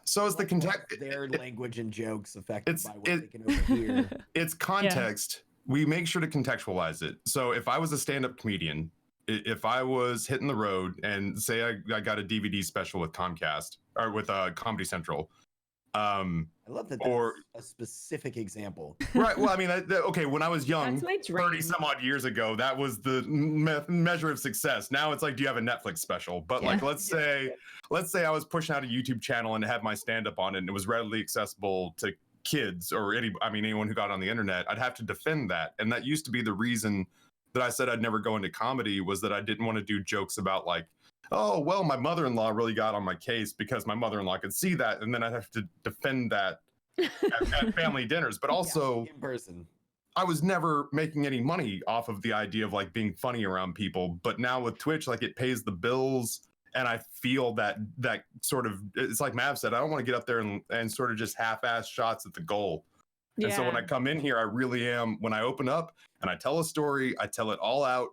So it's the context. Their language and jokes affected It's by what they can overhear. It's context. We make sure to contextualize it. So if I was a stand-up comedian, if I was hitting the road and say I got a DVD special with Comcast or with Comedy Central, I love that that's a specific example. right. Well, I mean, okay, when I was young, That's my dream. 30 some odd years ago, that was the measure of success. Now it's like, do you have a Netflix special? But like, let's say I was pushing out a YouTube channel and had my stand-up on it and it was readily accessible to kids or anyone who got on the internet. I'd have to defend that. And that used to be the reason that I said I'd never go into comedy, was that I didn't want to do jokes about like, oh, well, my mother-in-law really got on my case because my mother-in-law could see that. And then I'd have to defend that at family dinners. But also in person, I was never making any money off of the idea of like being funny around people. But now with Twitch, like it pays the bills. And I feel that sort of, it's like Mav said, I don't want to get up there and sort of just half-ass shots at the goal. And so when I come in here, I really am, when I open up and I tell a story, I tell it all out.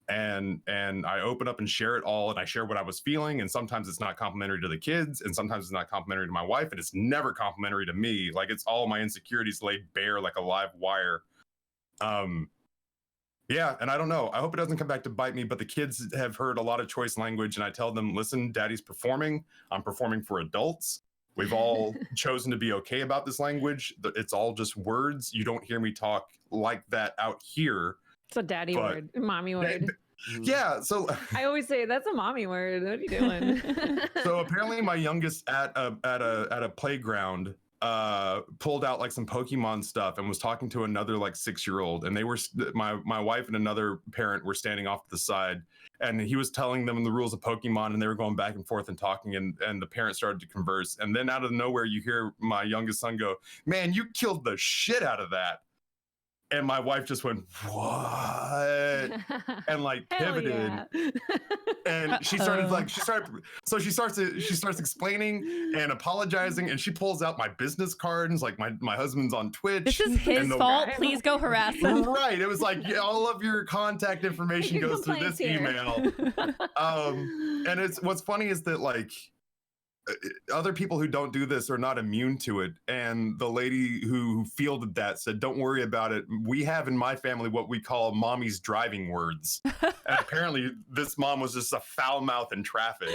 And I open up and share it all, and I share what I was feeling, and sometimes it's not complimentary to the kids, and sometimes it's not complimentary to my wife, and it's never complimentary to me. Like it's all my insecurities laid bare like a live wire. Yeah, and I don't know. I hope it doesn't come back to bite me, but the kids have heard a lot of choice language, and I tell them, listen, Daddy's performing. I'm performing for adults. We've all chosen to be okay about this language. It's all just words. You don't hear me talk like that out here. It's a daddy word, mommy word. Yeah, so I always say that's a mommy word. What are you doing? So apparently, my youngest at a playground pulled out like some Pokemon stuff and was talking to another like 6-year-old, and they were my wife and another parent were standing off to the side, and he was telling them the rules of Pokemon, and they were going back and forth and talking, and the parents started to converse, and then out of nowhere you hear my youngest son go, "Man, you killed the shit out of that." And my wife just went, "What?" And like pivoted, and she starts explaining and apologizing, and she pulls out my business cards, like my husband's on Twitch. This is his fault. Please go harass him. Right. It was like all of your contact information goes through this email. And it's what's funny is that like other people who don't do this are not immune to it. And the lady who fielded that said, "Don't worry about it. We have in my family what we call mommy's driving words." And apparently this mom was just a foul mouth in traffic.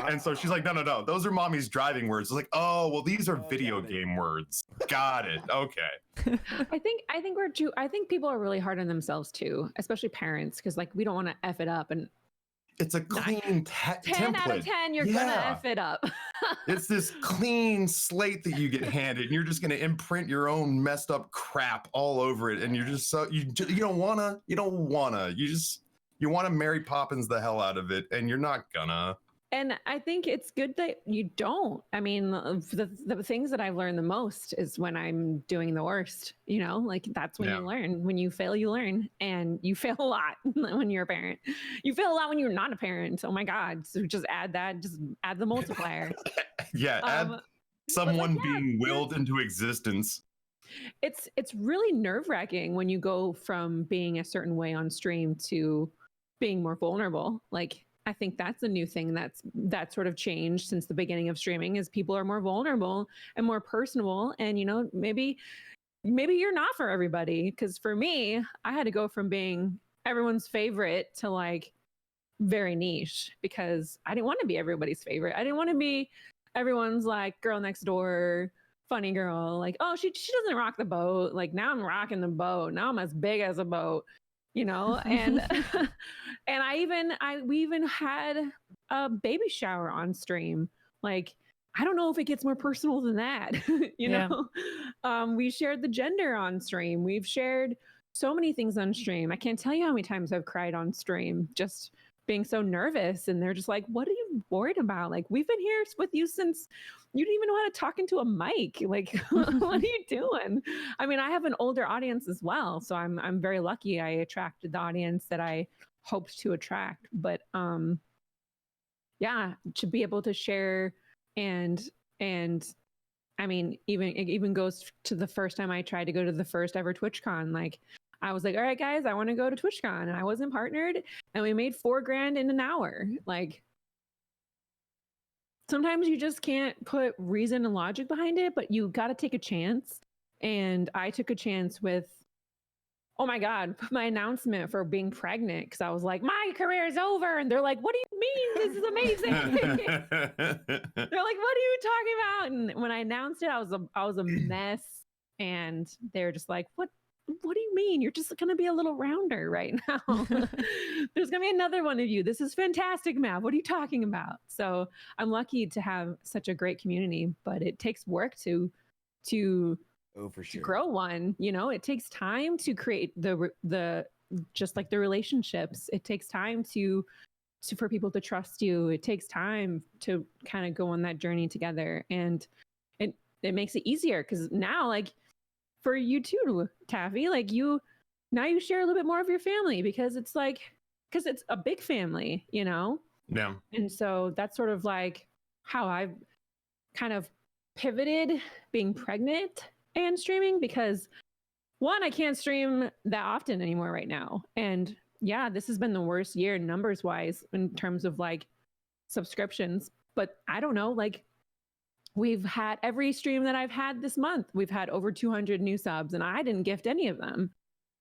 And so she's like, no, those are mommy's driving words. It's like, oh, well, these are video game words. Got it. Okay. I think we're too, I think people are really hard on themselves too, especially parents, because like we don't want to F it up, and it's a clean 10 template. out of 10, you're gonna F it up. It's this clean slate that you get handed, and you're just gonna imprint your own messed up crap all over it, and you're just so you don't wanna, you wanna Mary Poppins the hell out of it, and you're not gonna. And I think it's good that you don't. I mean, the things that I've learned the most is when I'm doing the worst, you know, like that's when you learn. When you fail, you learn, and you fail a lot when you're a parent. You fail a lot when you're not a parent. Oh my God. So just add the multiplier. Add someone being willed into existence. It's really nerve-wracking when you go from being a certain way on stream to being more vulnerable. Like, I think that's a new thing that sort of changed since the beginning of streaming, is people are more vulnerable and more personable. And, you know, maybe you're not for everybody. Because for me, I had to go from being everyone's favorite to like very niche, because I didn't want to be everybody's favorite. I didn't want to be everyone's like girl next door, funny girl. Like, oh, she doesn't rock the boat. Like now I'm rocking the boat. Now I'm as big as a boat. You know, and we even had a baby shower on stream. Like, I don't know if it gets more personal than that. you know, we shared the gender on stream. We've shared so many things on stream. I can't tell you how many times I've cried on stream, just being so nervous. And they're just like, "What are you worried about? Like, we've been here with you since you didn't even know how to talk into a mic. Like, what are you doing?" I mean, I have an older audience as well, so I'm very lucky. I attracted the audience that I hoped to attract. But yeah, to be able to share and I mean, it even goes to the first time I tried to go to the first ever TwitchCon. Like, I was like, all right, guys, I want to go to TwitchCon, and I wasn't partnered, and we made $4,000 in an hour. Like, sometimes you just can't put reason and logic behind it, but you got to take a chance. And I took a chance with, oh my God, my announcement for being pregnant, because I was like, my career is over. And they're like, what do you mean? This is amazing. They're like, what are you talking about? And when I announced it, I was a mess. And they're just like, what do you mean? You're just going to be a little rounder right now. There's going to be another one of you. This is fantastic, Mav. What are you talking about? So I'm lucky to have such a great community, but it takes work to Oh, for sure. to grow one. You know, it takes time to create the just like the relationships. It takes time to for people to trust you. It takes time to kind of go on that journey together, and it makes it easier, because now, like, for you too, Taffy, like, you share a little bit more of your family, because it's a big family, you know? Yeah. And so that's sort of like how I've kind of pivoted being pregnant and streaming, because one, I can't stream that often anymore right now. And yeah, this has been the worst year numbers wise in terms of like subscriptions. But I don't know, like, we've had every stream that I've had this month, we've had over 200 new subs, and I didn't gift any of them,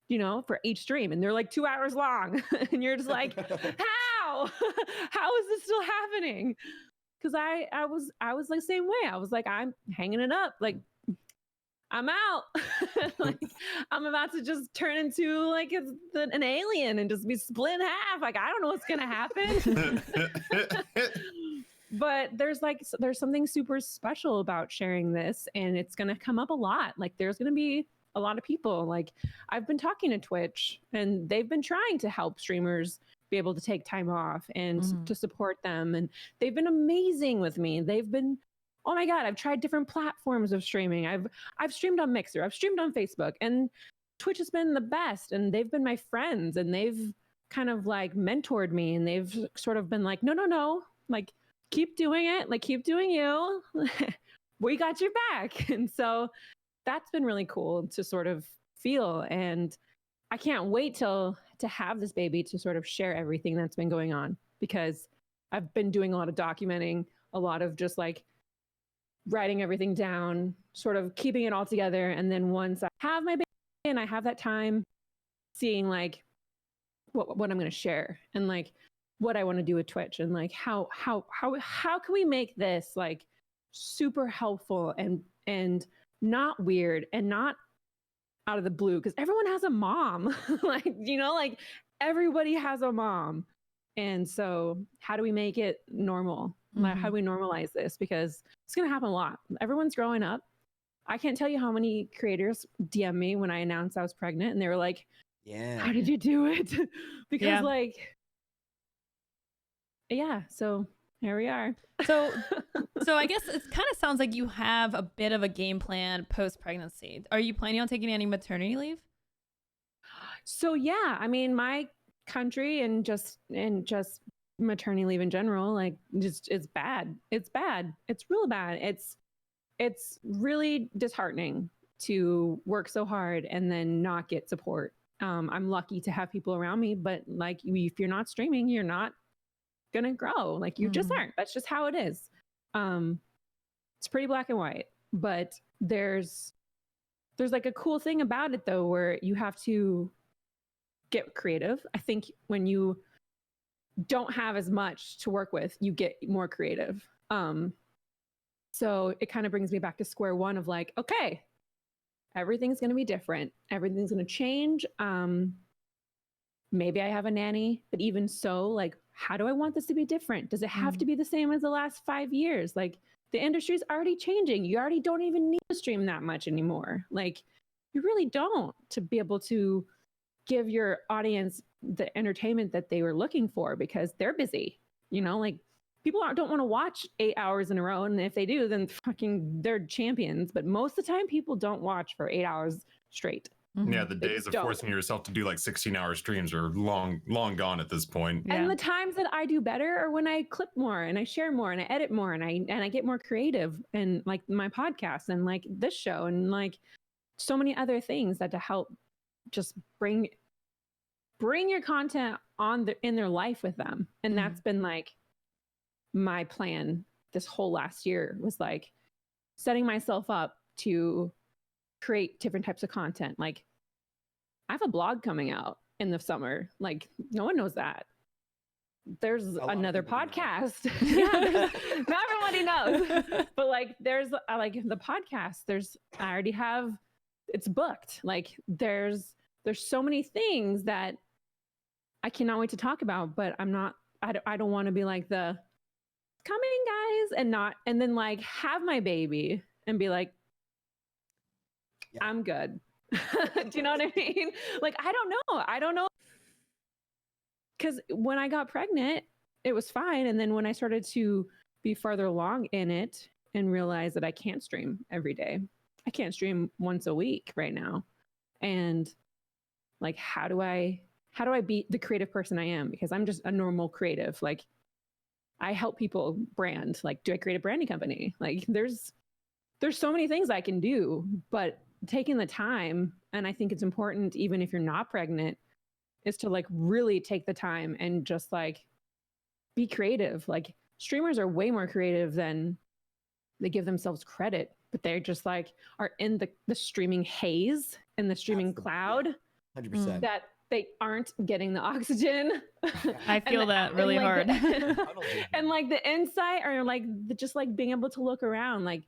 you know, for each stream. And they're like 2 hours long. And you're just like, how? How is this still happening? Because I was the same way. I was like, I'm hanging it up. Like, I'm out. Like, I'm about to just turn into like an alien and just be split in half. Like, I don't know what's gonna happen. But there's something super special about sharing this, and it's gonna come up a lot. Like, there's gonna be a lot of people. Like, I've been talking to Twitch, and they've been trying to help streamers be able to take time off and to support them, and they've been amazing with me. They've been, oh my God, I've tried different platforms of streaming. I've streamed on Mixer, I've streamed on Facebook, and Twitch has been the best. And they've been my friends, and they've kind of like mentored me, and they've sort of been like, no, like, keep doing it, like, keep doing you. We got your back. And so that's been really cool to sort of feel. And I can't wait to have this baby to sort of share everything that's been going on, because I've been doing a lot of documenting, a lot of just like writing everything down, sort of keeping it all together. And then once I have my baby and I have that time, seeing like what I'm going to share, and like what I want to do with Twitch, and like how can we make this like super helpful and not weird and not out of the blue, because everyone has a mom. Like, you know, like, everybody has a mom. And so how do we make it normal? Like, how do we normalize this? Because it's going to happen a lot. Everyone's growing up. I can't tell you how many creators DM me when I announced I was pregnant, and they were like, yeah, how did you do it? Because like, yeah, so here we are. So I guess it kind of sounds like you have a bit of a game plan post-pregnancy. Are you planning on taking any maternity leave? So yeah, I mean, my country and just maternity leave in general, like, just, it's bad. It's bad. It's real bad. It's really disheartening to work so hard and then not get support. I'm lucky to have people around me, but like, if you're not streaming, you're not gonna grow. Like, you just aren't. That's just how it is. It's pretty black and white. But there's like a cool thing about it though, where you have to get creative. I think when you don't have as much to work with, you get more creative. So it kind of brings me back to square one of like, okay, everything's going to be different. Everything's going to change. Maybe I have a nanny, but even so, like, how do I want this to be different? Does it have to be the same as the last 5 years? Like, the industry's already changing. You already don't even need to stream that much anymore. Like, you really don't, to be able to give your audience the entertainment that they were looking for, because they're busy. You know, like, people don't want to watch 8 hours in a row. And if they do, then fucking they're champions. But most of the time, people don't watch for 8 hours straight. Yeah, the days of don't. forcing yourself to do like 16-hour streams are long gone at this point. And the times that I do better are when I clip more and I share more and I edit more and I get more creative, and like my podcast and like this show and like so many other things that to help just bring your content in their life with them. And that's been like my plan this whole last year, was like setting myself up to create different types of content. Like I have a blog coming out in the summer. Like no one knows that. There's another podcast. Yeah, not everybody knows. But like there's like the podcast, I already have, it's booked. Like there's so many things that I cannot wait to talk about, but I don't want to be like the coming guys and then like have my baby and be like, I'm good. Do you know what I mean? Like, I don't know. Because when I got pregnant, it was fine. And then when I started to be farther along in it and realize that I can't stream every day, I can't stream once a week right now. And like, how do I be the creative person I am? Because I'm just a normal creative. Like I help people brand. Like, do I create a branding company? Like there's so many things I can do, but taking the time, and I think it's important, even if you're not pregnant, is to like really take the time and just like be creative. Like streamers are way more creative than they give themselves credit, but they're just like are in the streaming haze and the streaming cloud. 100%. That they aren't getting the oxygen. I feel that really hard. And like the insight, or like just like being able to look around. Like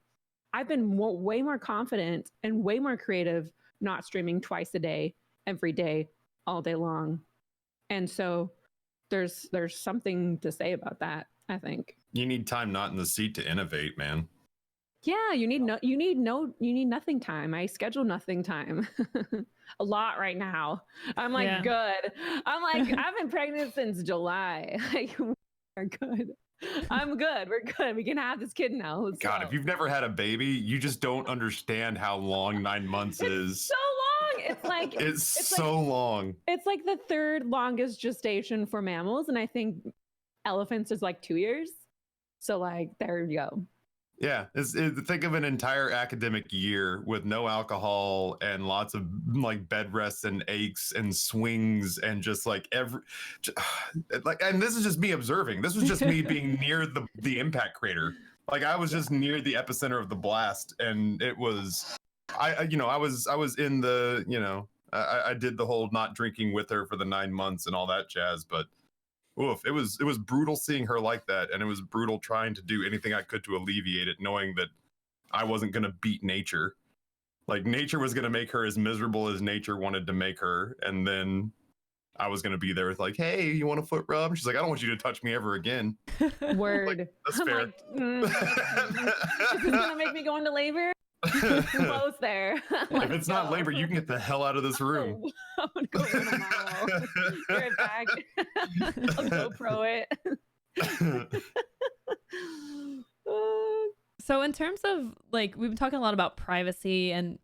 I've been way more confident and way more creative not streaming twice a day, every day, all day long. And so there's something to say about that, I think. You need time not in the seat to innovate, man. Yeah, you need nothing time. I schedule nothing time a lot right now. I'm like, good. I'm like, I've been pregnant since July. Like, we're good. I'm good. We're good. We can have this kid now. Let's God, go. if you've never had a baby, you just don't understand how long 9 months is. So long. It's like it's so like, long. It's like the third longest gestation for mammals, and I think elephants is like 2 years. So like, there you go. Yeah, think of an entire academic year with no alcohol and lots of like bed rests and aches and swings and just like and this is just me observing. This was just me being near the impact crater. Like I was just near the epicenter of the blast, and it was I was in the I did the whole not drinking with her for the 9 months and all that jazz, but oof, it was brutal seeing her like that, and it was brutal trying to do anything I could to alleviate it, knowing that I wasn't going to beat nature. Like nature was going to make her as miserable as nature wanted to make her, and then I was going to be there with like, hey, you want a foot rub? She's like, I don't want you to touch me ever again. Word. Like, that's fair. Like, is this going to make me go into labor? Close there. If it's not labor, you can get the hell out of this room. I'm gonna go run a mile. Be right back. I'll GoPro it. So in terms of like, we've been talking a lot about privacy and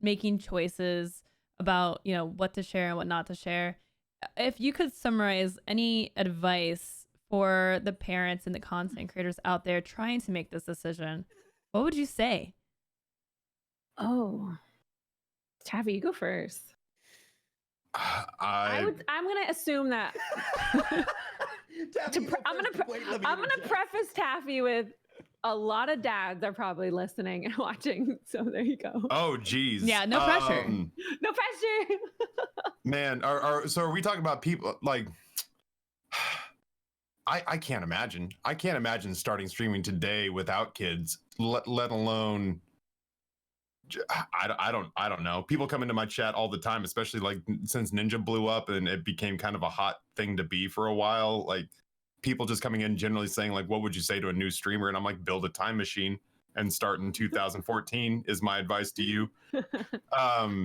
making choices about, what to share and what not to share. If you could summarize any advice for the parents and the content creators out there trying to make this decision, what would you say? Oh, Taffy, you go first. I'm gonna assume that. I'm gonna preface Taffy with a lot of dads are probably listening and watching. So there you go. Oh, geez. Yeah, no pressure. No pressure. Man, so are we talking about people like? I can't imagine. I can't imagine starting streaming today without kids. Let alone. I don't know. People come into my chat all the time, especially like since Ninja blew up and it became kind of a hot thing to be for a while. Like people just coming in generally saying like, what would you say to a new streamer? And I'm like, build a time machine and start in 2014 is my advice to you. I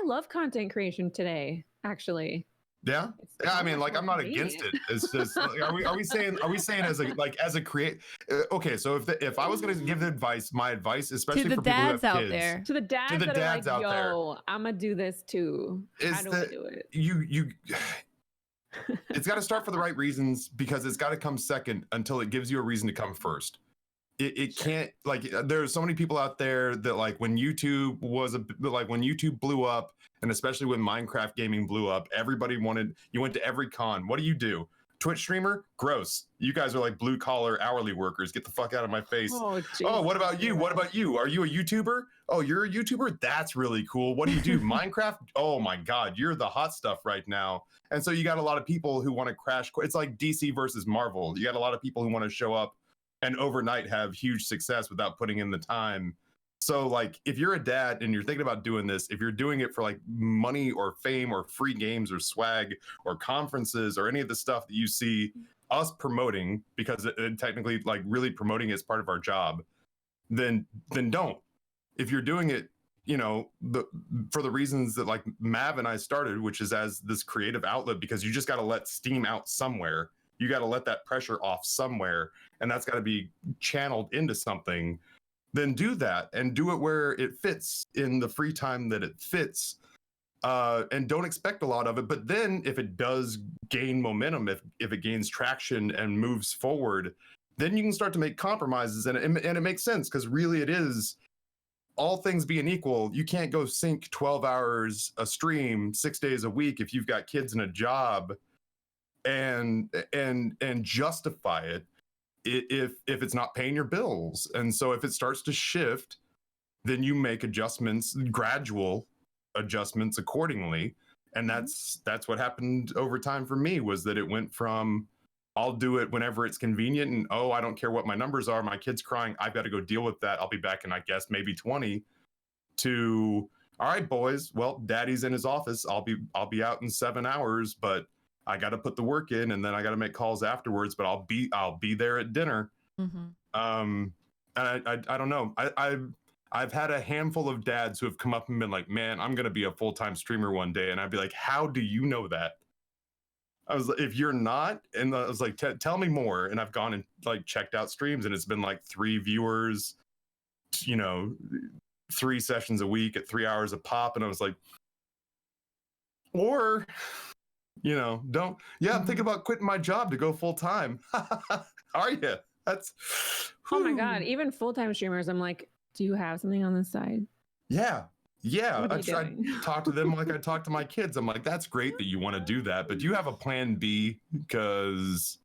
love content creation today, actually. Yeah. Yeah, I mean, like, I'm not against it. It's just, like, are we saying as a create? Okay, so if I was gonna give the advice, my advice, especially To the for people who have dads out kids, there. To the dads that are like, out there, yo, I'm gonna do this too. How do I do it? You it's got to start for the right reasons, because it's got to come second until it gives you a reason to come first. It can't, like, there's so many people out there that, like, when YouTube blew up, and especially when Minecraft gaming blew up, you went to every con. What do? Twitch streamer? Gross. You guys are like blue collar hourly workers. Get the fuck out of my face. Oh, what about you? What about you? Are you a YouTuber? Oh, you're a YouTuber? That's really cool. What do? Minecraft? Oh my God, you're the hot stuff right now. And so you got a lot of people who want to crash. It's like DC versus Marvel. You got a lot of people who want to show up and overnight have huge success without putting in the time. So, like, if you're a dad and you're thinking about doing this, if you're doing it for like money or fame or free games or swag or conferences or any of the stuff that you see us promoting, because it technically, like, really promoting is part of our job, then don't. If you're doing it, for the reasons that, like, Mav and I started, which is as this creative outlet, because you just got to let steam out somewhere. You got to let that pressure off somewhere, and that's got to be channeled into something. Then do that, and do it where it fits in the free time that it fits, and don't expect a lot of it. But then if it does gain momentum, if it gains traction and moves forward, then you can start to make compromises, and it makes sense, because really it is, all things being equal, you can't go sink 12 hours a stream 6 days a week if you've got kids and a job and justify it if it's not paying your bills. And so if it starts to shift, then you make adjustments, gradual adjustments accordingly. And that's what happened over time for me, was that it went from, I'll do it whenever it's convenient, and I don't care what my numbers are, my kid's crying, I've got to go deal with that, I'll be back in, I guess, maybe 20, to, all right, boys, well, daddy's in his office, I'll be out in 7 hours, but I got to put the work in, and then I got to make calls afterwards, but I'll be there at dinner. Mm-hmm. And I don't know. I've had a handful of dads who have come up and been like, man, I'm going to be a full-time streamer one day. And I'd be like, how do you know that? I was like, if you're not, and I was like, tell me more. And I've gone and, like, checked out streams, and it's been like 3 viewers, 3 sessions a week at 3 hours a pop. And I was like, or, don't, I'm thinking about quitting my job to go full time. Are you? That's, oh my God. Even full-time streamers, I'm like, do you have something on the side? Yeah. I talk to them like I talk to my kids. I'm like, that's great that you want to do that, but do you have a plan B? Because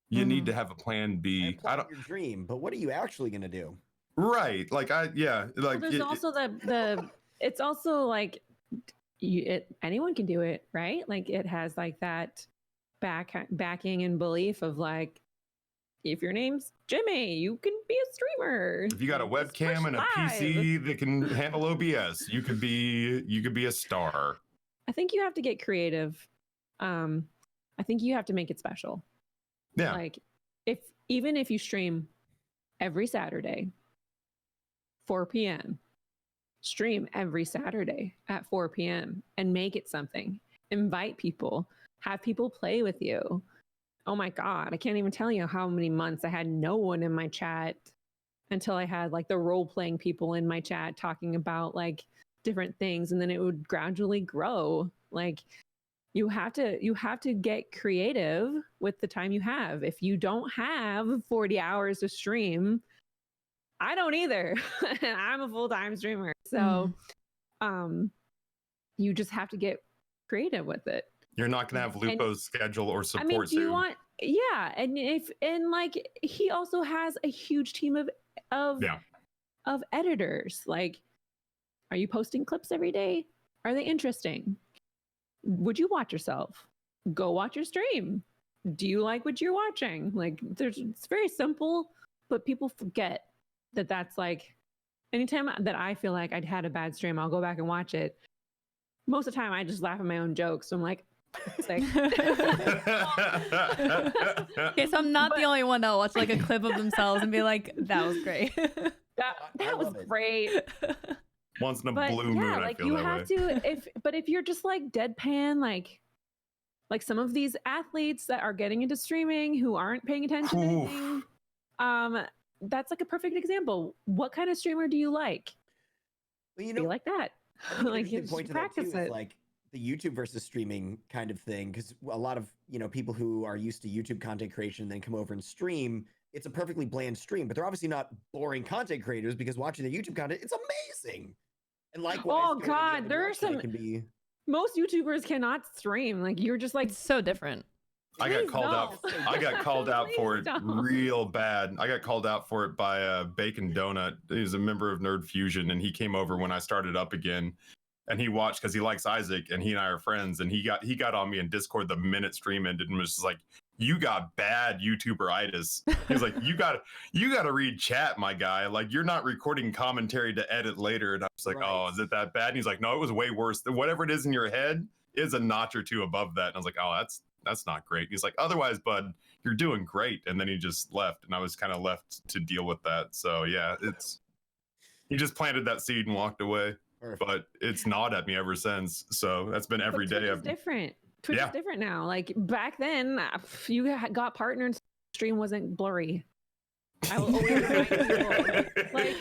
you need to have a plan B. I don't your dream, but what are you actually going to do? Right. Like, like, well, there's also it's also like, anyone can do it, right? Like, it has like that backing and belief of, like, if your name's Jimmy, you can be a streamer. If you got a webcam and a PC that can handle OBS, you could be a star. I think you have to get creative. I think you have to make it special. Yeah. Like, even if you stream every Saturday, 4 p.m., stream every Saturday at 4 p.m. and make it something. Invite people, have people play with you. Oh my God, I can't even tell you how many months I had no one in my chat until I had, like, the role-playing people in my chat talking about, like, different things, and then it would gradually grow. Like, you have to get creative with the time you have. If you don't have 40 hours to stream, I don't either. I'm a full-time streamer. So you just have to get creative with it. You're not going to have Lupo's schedule or support. I mean, do you want? Yeah, and like, he also has a huge team of editors. Like, are you posting clips every day? Are they interesting? Would you watch yourself? Go watch your stream. Do you like what you're watching? Like, it's very simple, but people forget that that's, like, anytime that I feel like I'd had a bad stream, I'll go back and watch it. Most of the time, I just laugh at my own jokes. So I'm like, okay, so I'm not the only one that'll watch, like, a clip of themselves and be like, that was great. that was great. Once in a blue moon, like, I feel you that have way. to, if you're just, like, deadpan, like, like some of these athletes that are getting into streaming who aren't paying attention to anything, that's like a perfect example. What kind of streamer do you like? Well, Be like that. I think an Like, interesting just point to that too practice is it. like the YouTube versus streaming kind of thing, because a lot of people who are used to YouTube content creation and then come over and stream, it's a perfectly bland stream, but they're obviously not boring content creators because watching the YouTube content, it's amazing. And likewise, Oh going to the God, other there are direction, it some. can be. Most YouTubers cannot stream. Like, you're just like, It's so different. I got Please called out. don't. I got called out for Please it don't. real bad. I got called out for it by Bacon Donut. He was a member of Nerd Fusion, and he came over when I started up again, and he watched because he likes Isaac, and he and I are friends. And he got on me in Discord the minute stream ended, and was just like, "You got bad YouTuberitis." He was like, "You got to read chat, my guy. Like, you're not recording commentary to edit later." And I was like, Right. "Oh, is it that bad?" And he's like, "No, it was way worse. Whatever it is in your head is a notch or two above that." And I was like, "Oh, that's not great." He's like, "Otherwise, bud, you're doing great." And then he just left, and I was kind of left to deal with that. So yeah, he just planted that seed and walked away. Perfect. But it's gnawed at me ever since. So that's been every Twitch day. is different. Twitch Yeah. is different now. Like, back then, you got partnered, stream wasn't blurry. I will always remind people. Like,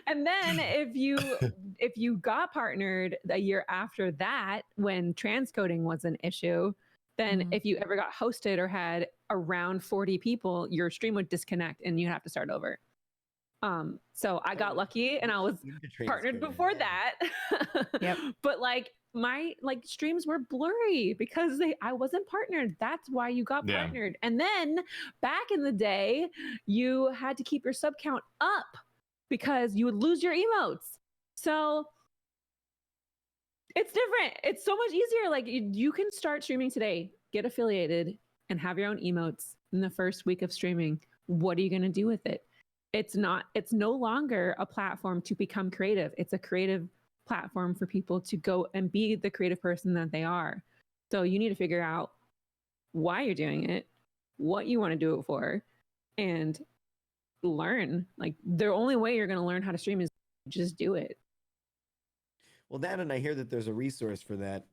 and then if you got partnered a year after that, when transcoding was an issue, then Mhm. if you ever got hosted or had around 40 people, your stream would disconnect and you'd have to start over. So I got lucky and I was partnered before that. Yep. But like, my streams were blurry because I wasn't partnered. That's why you got Yeah. partnered. And then back in the day, you had to keep your sub count up because you would lose your emotes. So it's different. It's so much easier. Like, you can start streaming today, get affiliated, and have your own emotes in the first week of streaming. What are you going to do with it? It's no longer a platform to become creative. It's a creative platform for people to go and be the creative person that they are. So you need to figure out why you're doing it, what you want to do it for, and learn. Like, the only way you're going to learn how to stream is just do it. Well, that, and I hear that there's a resource for that.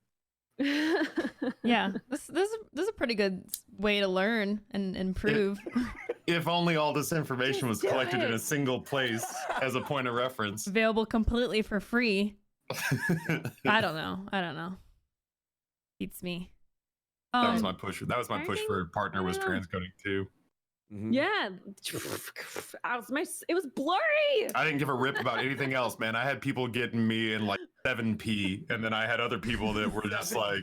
Yeah, this is a pretty good way to learn and improve. If only all this information was Just do collected in it. a single place as a point of reference. Available completely for free. I don't know. Beats me. That was my push. That was my push learning- for partner was I don't know. transcoding too. Mhm. Yeah. It was blurry. I didn't give a rip about anything else, man. I had people getting me in like 7p, and then I had other people that were just like,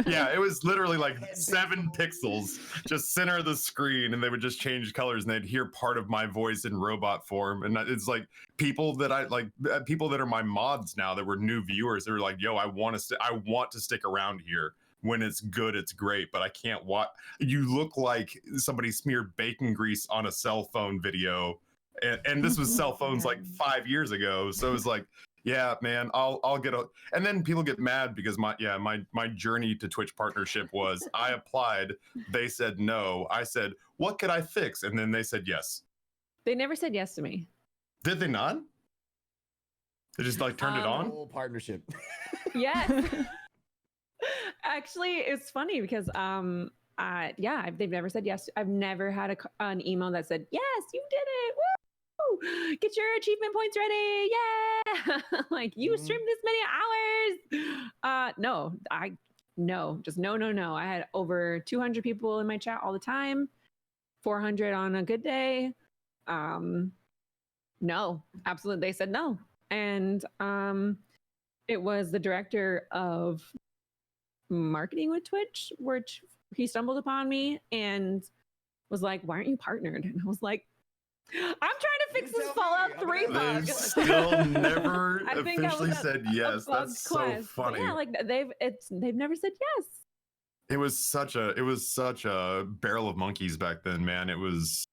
yeah, it was literally like 7 pixels, just center of the screen, and they would just change colors, and they'd hear part of my voice in robot form. And it's like people that people that are my mods now that were new viewers. They were like, "Yo, I want to stick around here. When it's good, it's great, but I can't watch. You look like somebody smeared bacon grease on a cell phone video." And this was cell phones like 5 years ago. So it was like, yeah, man, I'll get a. And then people get mad because my journey to Twitch partnership was I applied, they said no. I said, what could I fix? And then they said yes. They never said yes to me. Did they not? They just like turned it on? Whole partnership. Yes. Actually, it's funny because they've never said yes. I've never had an email that said, "Yes, you did it. Woo! Get your achievement points ready. Yeah." Like, you streamed this many hours. No. I had over 200 people in my chat all the time, 400 on a good day. No, absolutely. They said no. And it was the director of marketing with Twitch, which he stumbled upon me and was like, "Why aren't you partnered?" And I was like, "I'm trying to fix this Fallout 3 bug." They've still never I think that officially was said yes. That's so quest. But funny. yeah, like they've never said yes. It was such a barrel of monkeys back then, man. It was.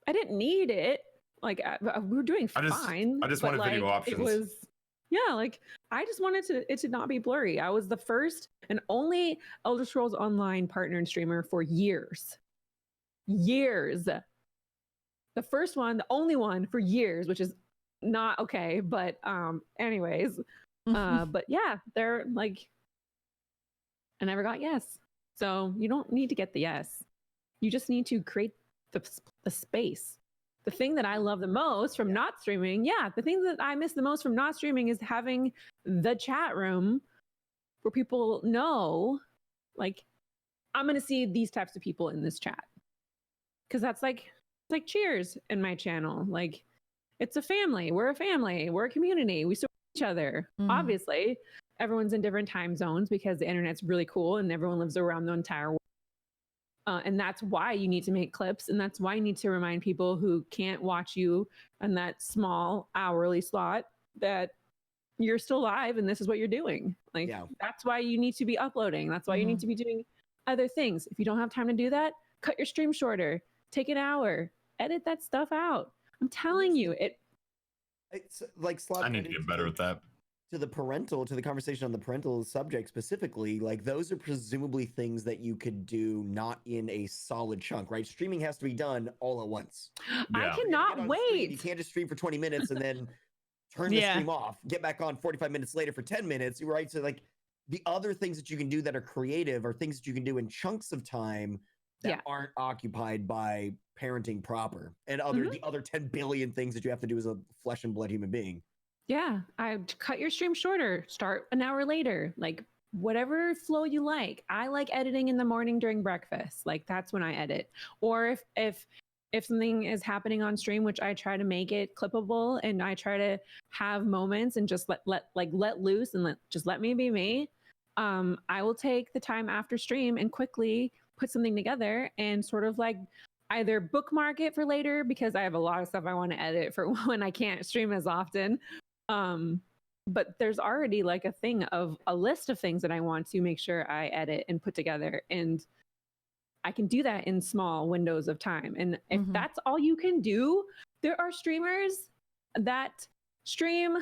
I didn't need it. Like, we were doing I fine. just but, wanted video like, options. It was, yeah, like, I just wanted it to not be blurry. I was the first and only Elder Scrolls Online partnered streamer for years. Years. The first one, the only one for years, which is not okay. But anyways, but yeah, they're like, I never got yes. So you don't need to get the yes. You just need to create the space. The thing that I love the most from not streaming, the thing that I miss the most from not streaming is having the chat room where people know, like, I'm going to see these types of people in this chat. Because that's like cheers in my channel. Like, it's a family. We're a family. We're a community. We support each other. Obviously, everyone's in different time zones because the internet's really cool and everyone lives around the entire world. And that's why you need to make clips. And that's why you need to remind people who can't watch you in that small hourly slot that you're still live and this is what you're doing. Like, that's why you need to be uploading. That's why you need to be doing other things. If you don't have time to do that, cut your stream shorter. Take an hour. Edit that stuff out. I'm telling you, it's like Slot. I need to get better at that. To the conversation on the parental subject specifically, like those are presumably things that you could do not in a solid chunk, right? Streaming has to be done all at once. I cannot wait. You can't just stream for 20 minutes and then turn the stream off, get back on 45 minutes later for 10 minutes, right? So like the other things that you can do that are creative are things that you can do in chunks of time that aren't occupied by parenting proper and the other 10 billion things that you have to do as a flesh and blood human being. Yeah, I cut your stream shorter, start an hour later, like whatever flow you like. I like editing in the morning during breakfast. Like that's when I edit. or if something is happening on stream, which I try to make it clippable and I try to have moments and just let loose and let me be me. I will take the time after stream and quickly put something together and sort of like either bookmark it for later because I have a lot of stuff I want to edit for when I can't stream as often. But there's already like a thing of a list of things that I want to make sure I edit and put together. And I can do that in small windows of time. And if that's all you can do, there are streamers that stream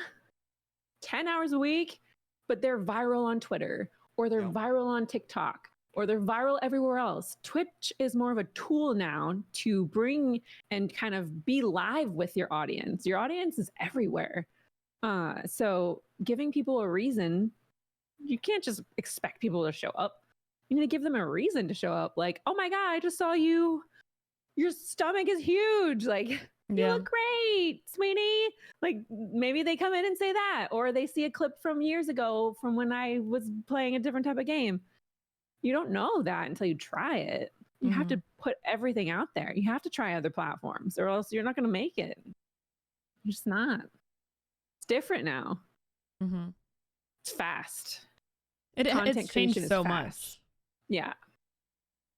10 hours a week, but they're viral on Twitter or they're viral on TikTok or they're viral everywhere else. Twitch is more of a tool now to bring and kind of be live with your audience. Your audience is everywhere. So giving people a reason, you can't just expect people to show up. You need to give them a reason to show up. Like, oh my God, I just saw you. Your stomach is huge. Like, you look great, sweetie. Like, maybe they come in and say that, or they see a clip from years ago from when I was playing a different type of game. You don't know that until you try it. You have to put everything out there. You have to try other platforms or else you're not going to make it. You're just not. It's different now. It's fast. It's changed so much. Yeah.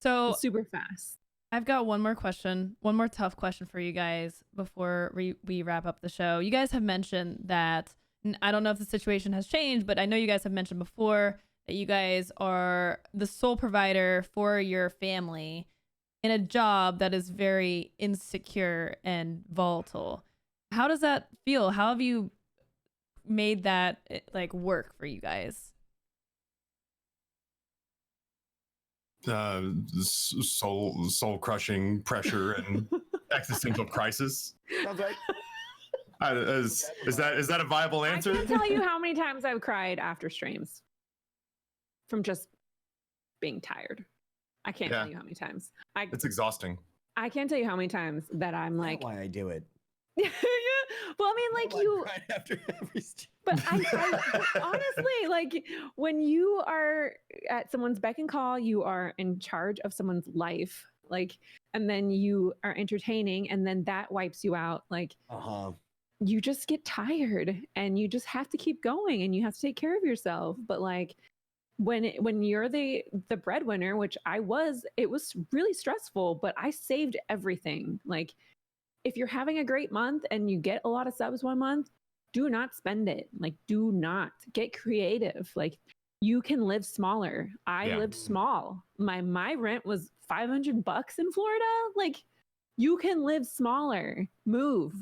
So it's super fast. I've got one more tough question for you guys before we wrap up the show. You guys have mentioned that, I don't know if the situation has changed, but I know you guys have mentioned before that you guys are the sole provider for your family in a job that is very insecure and volatile. How does that feel? How have you made that like work for you guys? Soul crushing pressure and existential crisis. Sounds right. Is that a viable answer? I can't tell you how many times I've cried after streams from just being tired. I can't tell you how many times. It's exhausting. I can't tell you how many times that I'm like, that's why I do it. Well, I mean, like you. Right after every stream. But I honestly, like when you are at someone's beck and call, you are in charge of someone's life, like, and then you are entertaining, and then that wipes you out. Like, you just get tired, and you just have to keep going, and you have to take care of yourself. But like, when you're the breadwinner, which I was, it was really stressful. But I saved everything. Like, if you're having a great month and you get a lot of subs one month, do not spend it. Like, do not get creative. Like, you can live smaller. I lived small. My rent was $500 in Florida. Like, you can live smaller. Move.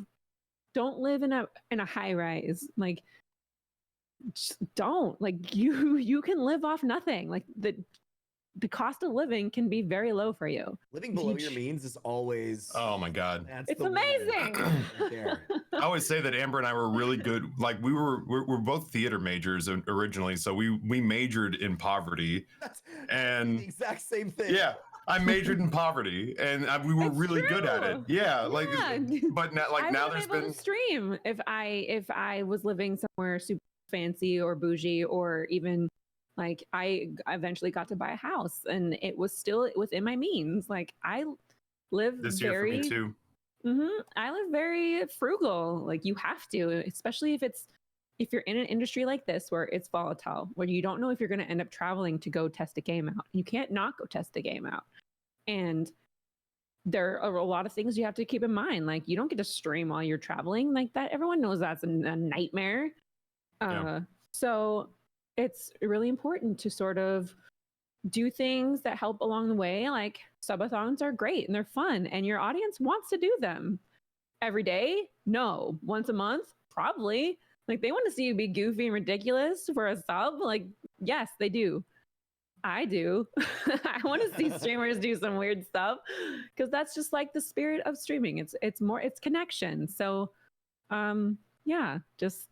Don't live in a high rise. Like, just don't. Like, you can live off nothing. Like, the cost of living can be very low for you. Living below your means is always. Oh my God. That's It's the winner amazing. right there. I always say that Amber and I were really good. Like we're both theater majors originally, so we majored in poverty. That's And the exact same thing. yeah, I majored in poverty, and we were It's really good at it. true. Yeah, like Yeah. but now, like I now wouldn't there's be able been to stream if I was living somewhere super fancy or bougie, or even like I eventually got to buy a house and it was still within my means. Like I live this year very for me too. I live very frugal. Like you have to, especially if you're in an industry like this where it's volatile, where you don't know if you're going to end up traveling to go test a game out. You can't not go test a game out. And there are a lot of things you have to keep in mind. Like you don't get to stream while you're traveling like that. Everyone knows that's a nightmare. Yeah. So it's really important to sort of do things that help along the way. Like subathons are great and they're fun and your audience wants to do them. Every day? No. Once a month? Probably. Like they want to see you be goofy and ridiculous for a sub. Like, yes, they do. I do. I want to see streamers do some weird stuff because that's just like the spirit of streaming. It's connection. So yeah, just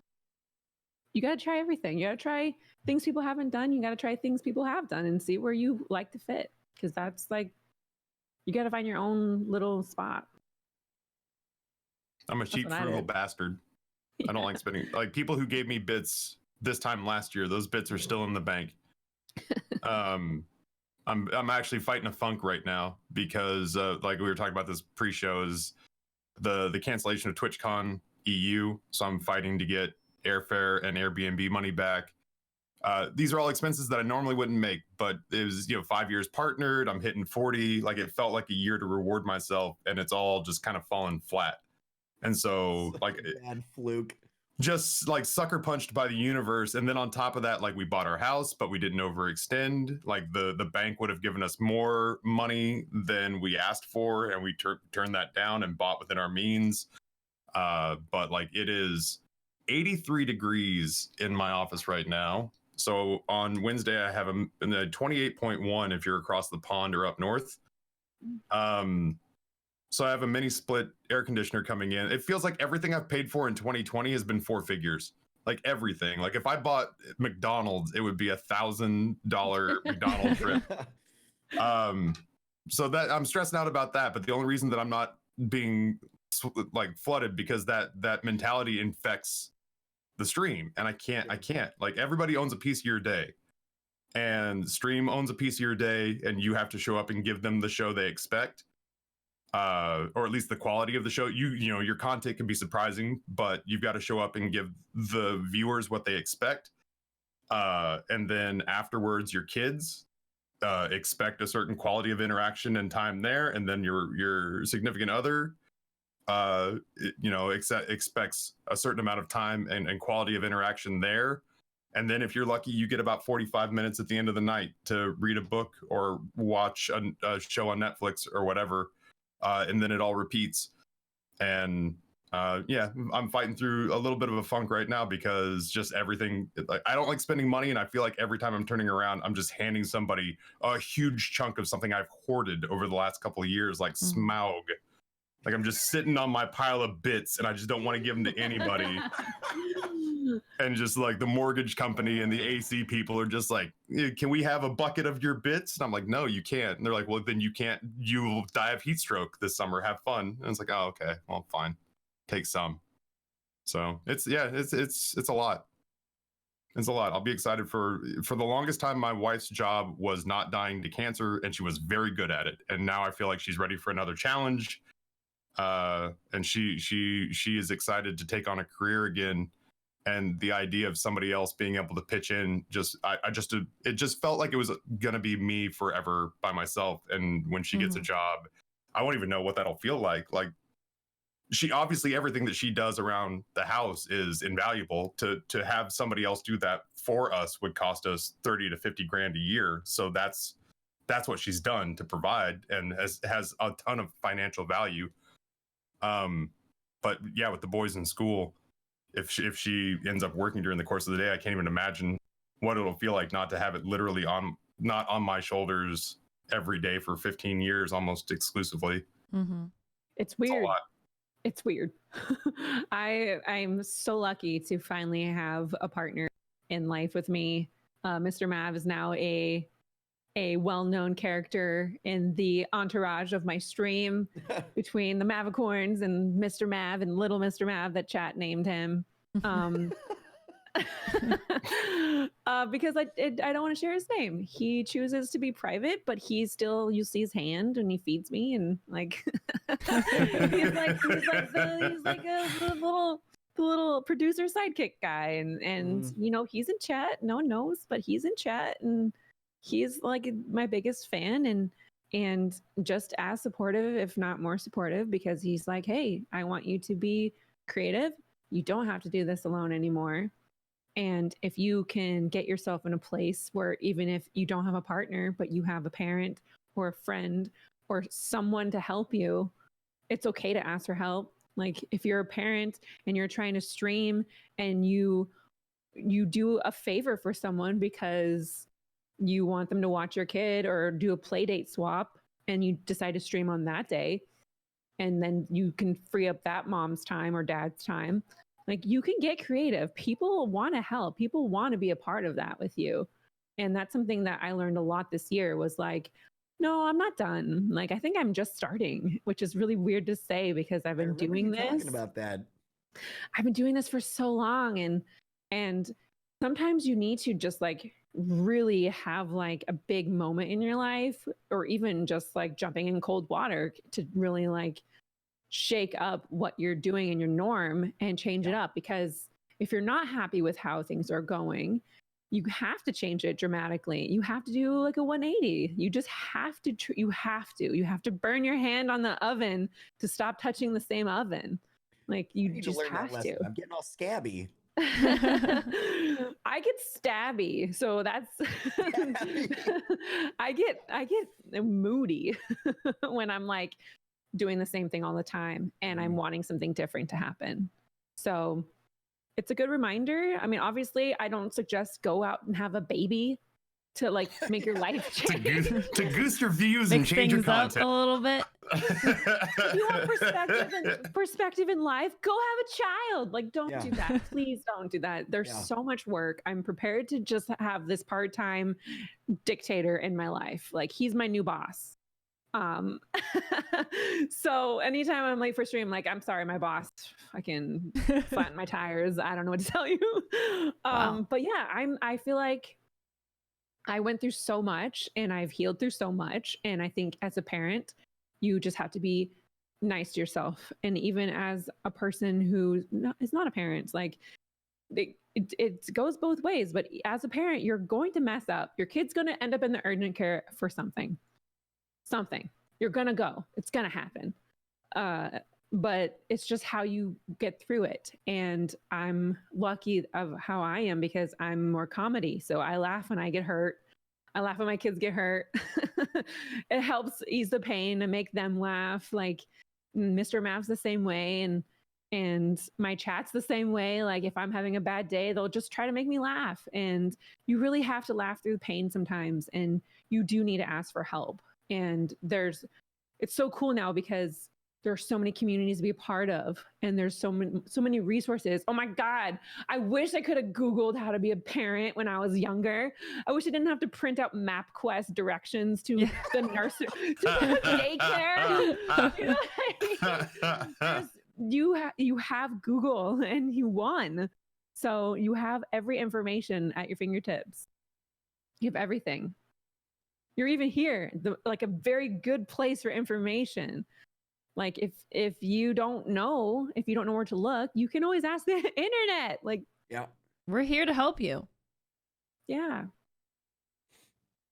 you got to try everything. You got to try things people haven't done. You got to try things people have done and see where you like to fit, because that's like you got to find your own little spot. I'm a cheap, frugal bastard. I don't like spending, like people who gave me bits this time last year, those bits are still in the bank. I'm actually fighting a funk right now because like we were talking about this pre-show is the cancellation of TwitchCon EU. So I'm fighting to get airfare and Airbnb money back. These are all expenses that I normally wouldn't make, but it was 5 years partnered. I'm hitting 40. Like it felt like a year to reward myself, and it's all just kind of fallen flat. And so Such like a bad fluke. Just like sucker punched by the universe. And then on top of that, like we bought our house, but we didn't overextend. Like the bank would have given us more money than we asked for, and we turned that down and bought within our means. But like it is 83 degrees in my office right now. So on Wednesday, I have a 28.1 if you're across the pond or up north. So I have a mini split air conditioner coming in. It feels like everything I've paid for in 2020 has been 4 figures. Like everything. Like if I bought McDonald's, it would be $1,000 McDonald's trip. So that I'm stressing out about that. But the only reason that I'm not being like flooded because that mentality infects the stream, and I can't. Like everybody owns a piece of your day, and stream owns a piece of your day, and you have to show up and give them the show they expect. Or at least the quality of the show. You know, your content can be surprising, but you've got to show up and give the viewers what they expect. And then afterwards, your kids expect a certain quality of interaction and time there, and then your significant other, expects a certain amount of time and quality of interaction there. And then if you're lucky, you get about 45 minutes at the end of the night to read a book or watch a show on Netflix or whatever. And then it all repeats. And I'm fighting through a little bit of a funk right now because just everything, like I don't like spending money, and I feel like every time I'm turning around, I'm just handing somebody a huge chunk of something I've hoarded over the last couple of years, like Smaug. Like I'm just sitting on my pile of bits and I just don't want to give them to anybody. And just like the mortgage company and the AC people are just like, can we have a bucket of your bits? And I'm like, no, you can't. And they're like, well, then you can't, you will die of heat stroke this summer. Have fun. And it's like, oh, okay, well, fine. Take some. So it's a lot. It's a lot. I'll be excited for the longest time. My wife's job was not dying to cancer, and she was very good at it. And now I feel like she's ready for another challenge. And she is excited to take on a career again. And the idea of somebody else being able to pitch in, it just felt like it was gonna be me forever by myself. And when she gets a job, I won't even know what that'll feel like. Like she obviously everything that she does around the house is invaluable. To have somebody else do that for us would cost us 30 to 50 grand a year. So that's what she's done to provide, and has a ton of financial value. But yeah, with the boys in school, if she ends up working during the course of the day, I can't even imagine what it'll feel like not to have it literally on not on my shoulders every day for 15 years, almost exclusively. Mm-hmm. It's It's a weird. lot. It's weird. I'm so lucky to finally have a partner in life with me. Mr. Mav is now a well-known character in the entourage of my stream between the Mavicorns and Mr. Mav and Little Mr. Mav that chat named him. Because I don't want to share his name. He chooses to be private, but he still, you see his hand and he feeds me and like he's like the little producer sidekick guy and you know, he's in chat. No one knows, but he's in chat and he's like my biggest fan and just as supportive, if not more supportive, because he's like, hey, I want you to be creative. You don't have to do this alone anymore. And if you can get yourself in a place where even if you don't have a partner, but you have a parent or a friend or someone to help you, it's okay to ask for help. Like if you're a parent and you're trying to stream and you do a favor for someone because you want them to watch your kid or do a play date swap and you decide to stream on that day, and then you can free up that mom's time or dad's time. Like you can get creative. People want to help. People want to be a part of that with you. And that's something that I learned a lot this year was like, no, I'm not done. Like, I think I'm just starting, which is really weird to say because I've been doing this. Talking about that. I've been doing this for so long. And sometimes you need to just like really have like a big moment in your life or even just like jumping in cold water to really like shake up what you're doing in your norm and change it up. Because if you're not happy with how things are going, you have to change it dramatically. You have to do like a 180. You just have to, you have to burn your hand on the oven to stop touching the same oven. Like you just have to. I'm getting all scabby. I get stabby. So that's, I get moody when I'm like doing the same thing all the time and I'm wanting something different to happen. So it's a good reminder. I mean, obviously, I don't suggest go out and have a baby to like make your life change. to goose your views and change your content a little bit. If you want perspective in life, go have a child. Like, don't do that. Please don't do that. There's so much work. I'm prepared to just have this part-time dictator in my life. Like, he's my new boss. So anytime I'm late for stream, like, I'm sorry, my boss, I can flatten my tires. I don't know what to tell you. But yeah, I feel like I went through so much and I've healed through so much. And I think as a parent, you just have to be nice to yourself. And even as a person who is not a parent, like it goes both ways. But as a parent, you're going to mess up. Your kid's going to end up in the urgent care for something. You're going to go. It's going to happen. But it's just how you get through it. And I'm lucky of how I am because I'm more comedy. So I laugh when I get hurt. I laugh when my kids get hurt. It helps ease the pain and make them laugh. Like Mr. Mav's the same way. And my chat's the same way. Like if I'm having a bad day, they'll just try to make me laugh. And you really have to laugh through the pain sometimes. And you do need to ask for help. And it's so cool now because there are so many communities to be a part of, and there's so many resources. Oh my God. I wish I could have Googled how to be a parent when I was younger. I wish I didn't have to print out MapQuest directions to the nursery, to the daycare. You have Google and you won. So you have every information at your fingertips. You have everything. You're even here, like a very good place for information. Like if you don't know where to look, you can always ask the internet. Like, we're here to help you. Yeah.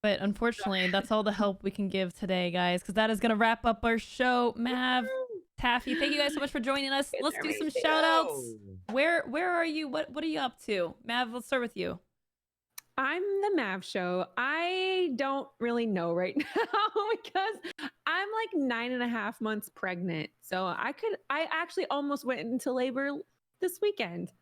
But unfortunately, that's all the help we can give today, guys, because that is going to wrap up our show. Mav, Taffy, thank you guys so much for joining us. Let's do some shout outs. Where are you? What are you up to? Mav, let's start with you. I'm the MavShow. I don't really know right now because I'm like 9.5 months pregnant. So I actually almost went into labor this weekend.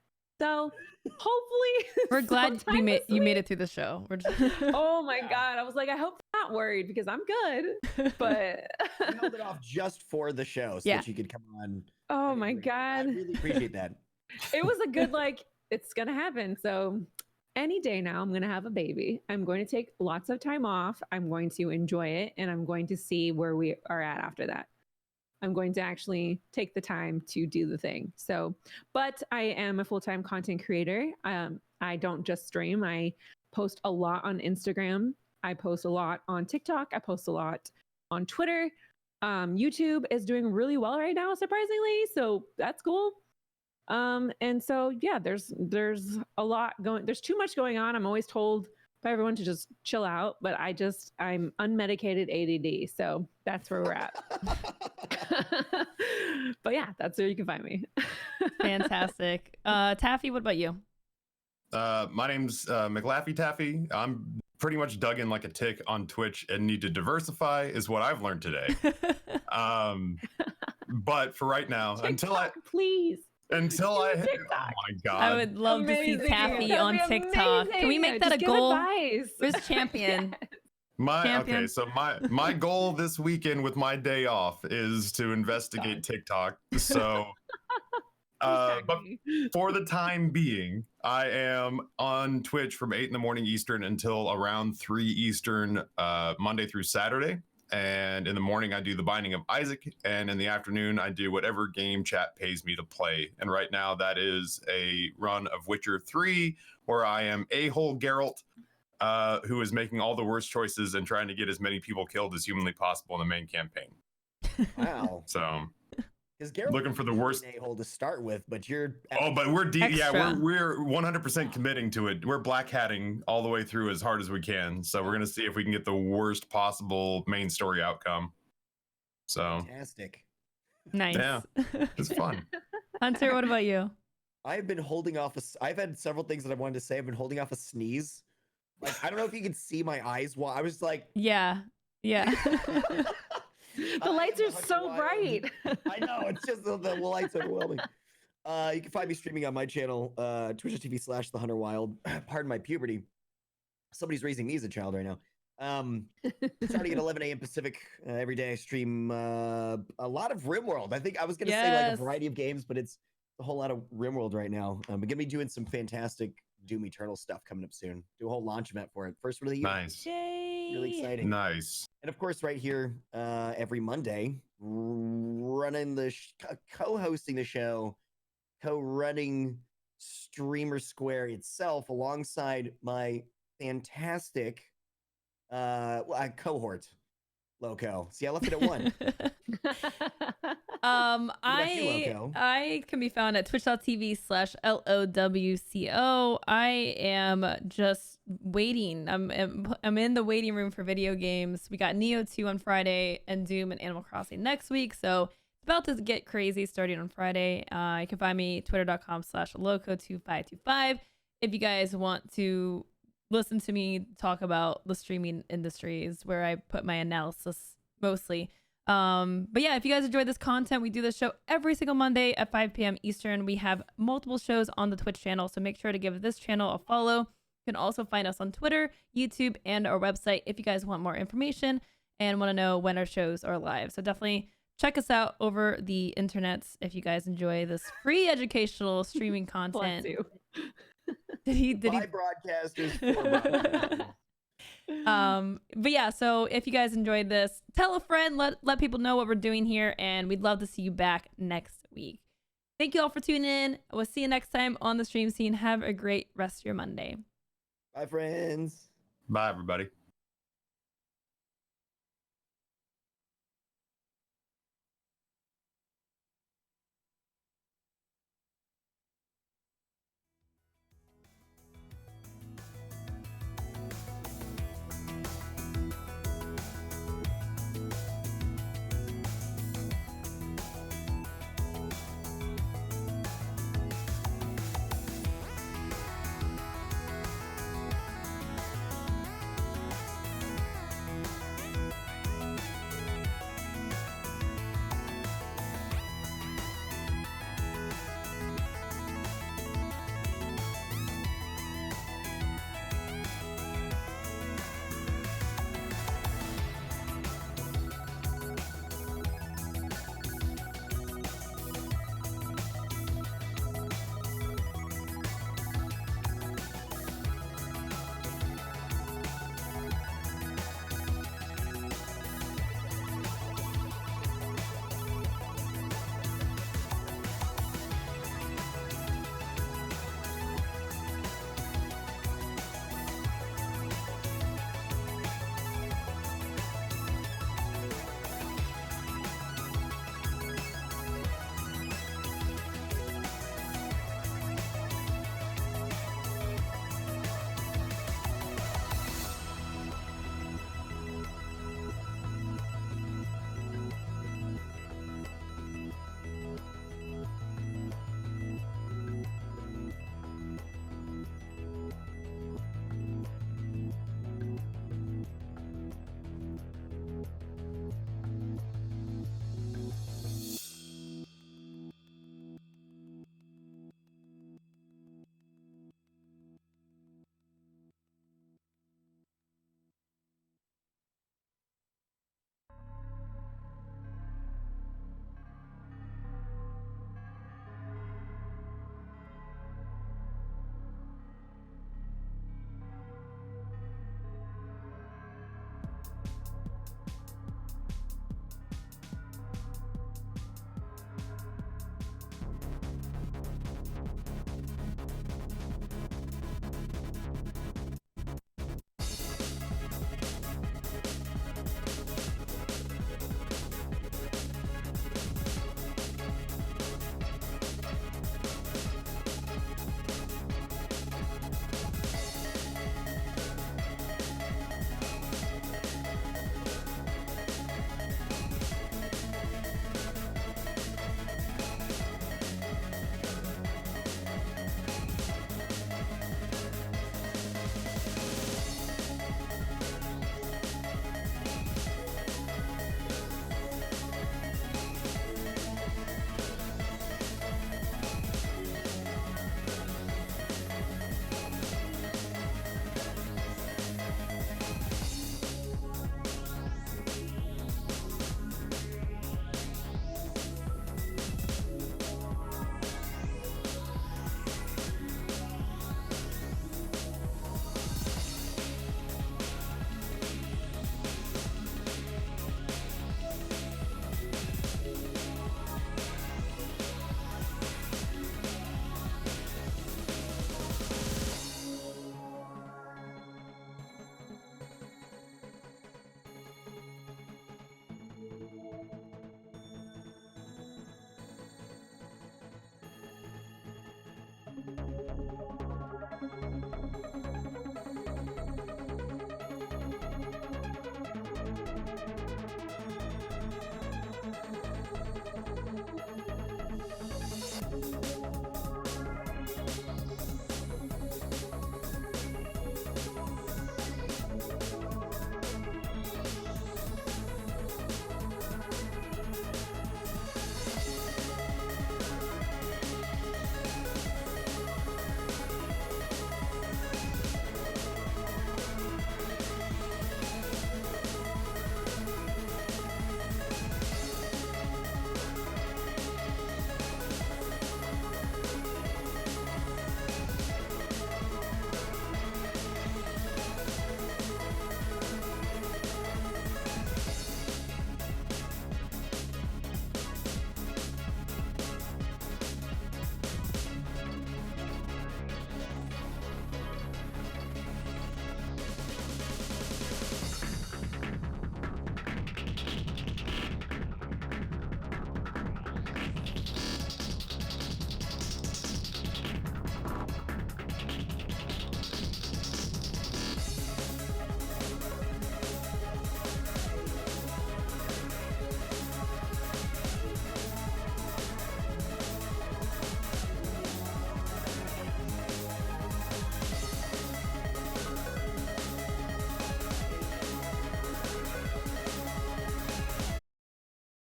So hopefully We're glad sometime this you made week. it through the show. We're just Oh my God. I was like, I hope I'm not worried because I'm good. But You held it off just for the show so Yeah. that you could come on. oh my God. I really appreciate that. It was a good, like, it's going to happen. So any day now, I'm going to have a baby. I'm going to take lots of time off. I'm going to enjoy it. And I'm going to see where we are at after that. I'm going to actually take the time to do the thing. So, but I am a full-time content creator. I don't just stream. I post a lot on Instagram. I post a lot on TikTok. I post a lot on Twitter. YouTube is doing really well right now, surprisingly. So that's cool. And so yeah, there's a lot going. There's too much going on. I'm always told by everyone to just chill out, but I'm unmedicated ADD, so that's where we're at. But yeah, that's where you can find me. fantastic. Taffy, what about you? My name's McLaffyTaffy. I'm pretty much dug in like a tick on Twitch and need to diversify is what I've learned today. But for right now, TikTok, please. until I, TikTok. oh my God. I would love to see Amazing. Taffy That'd on be TikTok. Can we amazing. make that Just a give goal? advice. Where's champion? Champion. Okay, so my goal this weekend with my day off is to investigate TikTok. So but for the time being, I am on Twitch from 8 in the morning Eastern until around 3 Eastern, Monday through Saturday. And in the morning, I do the Binding of Isaac. And in the afternoon, I do whatever game chat pays me to play. And right now, that is a run of Witcher 3, where I am a-hole Geralt, who is making all the worst choices and trying to get as many people killed as humanly possible in the main campaign. Wow. So Because looking for the worst a-hole to start with, but you're but we're deep. Yeah, Extra. we're 100% committing to it. We're black hatting all the way through as hard as we can. So we're gonna see if we can get the worst possible main story outcome. So fantastic. Nice. Yeah. it's fun. Hunter, what about you? I've been holding off. I've had several things that I wanted to say. I've been holding off a sneeze. Like I don't know if you can see my eyes. While I was like, Yeah. The lights are so bright. I know, it's just the lights overwhelming. You can find me streaming on my channel, twitch.tv/thehunterwild. Pardon my puberty. Somebody's raising me as a child right now. Starting at 11 a.m. Pacific every day. I stream a lot of RimWorld. I think I was gonna say like a variety of games, but it's a whole lot of RimWorld right now. We're gonna be doing some fantastic Doom Eternal stuff coming up soon. Do a whole launch event for it. First one of the year. Nice. Yay. Really exciting. Nice. And of course, right here, every Monday, running the co-hosting the show, co-running StreamerSquare itself, alongside my fantastic cohort, Loco. See, I left it at 1. I can be found at twitch.tv/LOWCO. I am just waiting. I'm in the waiting room for video games. We got Neo 2 on Friday and Doom and Animal Crossing next week. So it's about to get crazy starting on Friday. You can find me twitter.com/loco2525 if you guys want to listen to me talk about the streaming industries, where I put my analysis mostly. But yeah, if you guys enjoy this content, we do this show every single Monday at 5 p.m. Eastern. We have multiple shows on the Twitch channel, so make sure to give this channel a follow. You can also find us on Twitter, YouTube, and our website if you guys want more information and want to know when our shows are live. So definitely check us out over the internets if you guys enjoy this free educational streaming content. Bless you. Did he? By broadcasters for broadcasters. But yeah, so if you guys enjoyed this, tell a friend, let people know what we're doing here, and we'd love to see you back next week. Thank you all for tuning in. We'll see you next time on the stream scene. Have a great rest of your Monday. Bye, friends. Bye, everybody.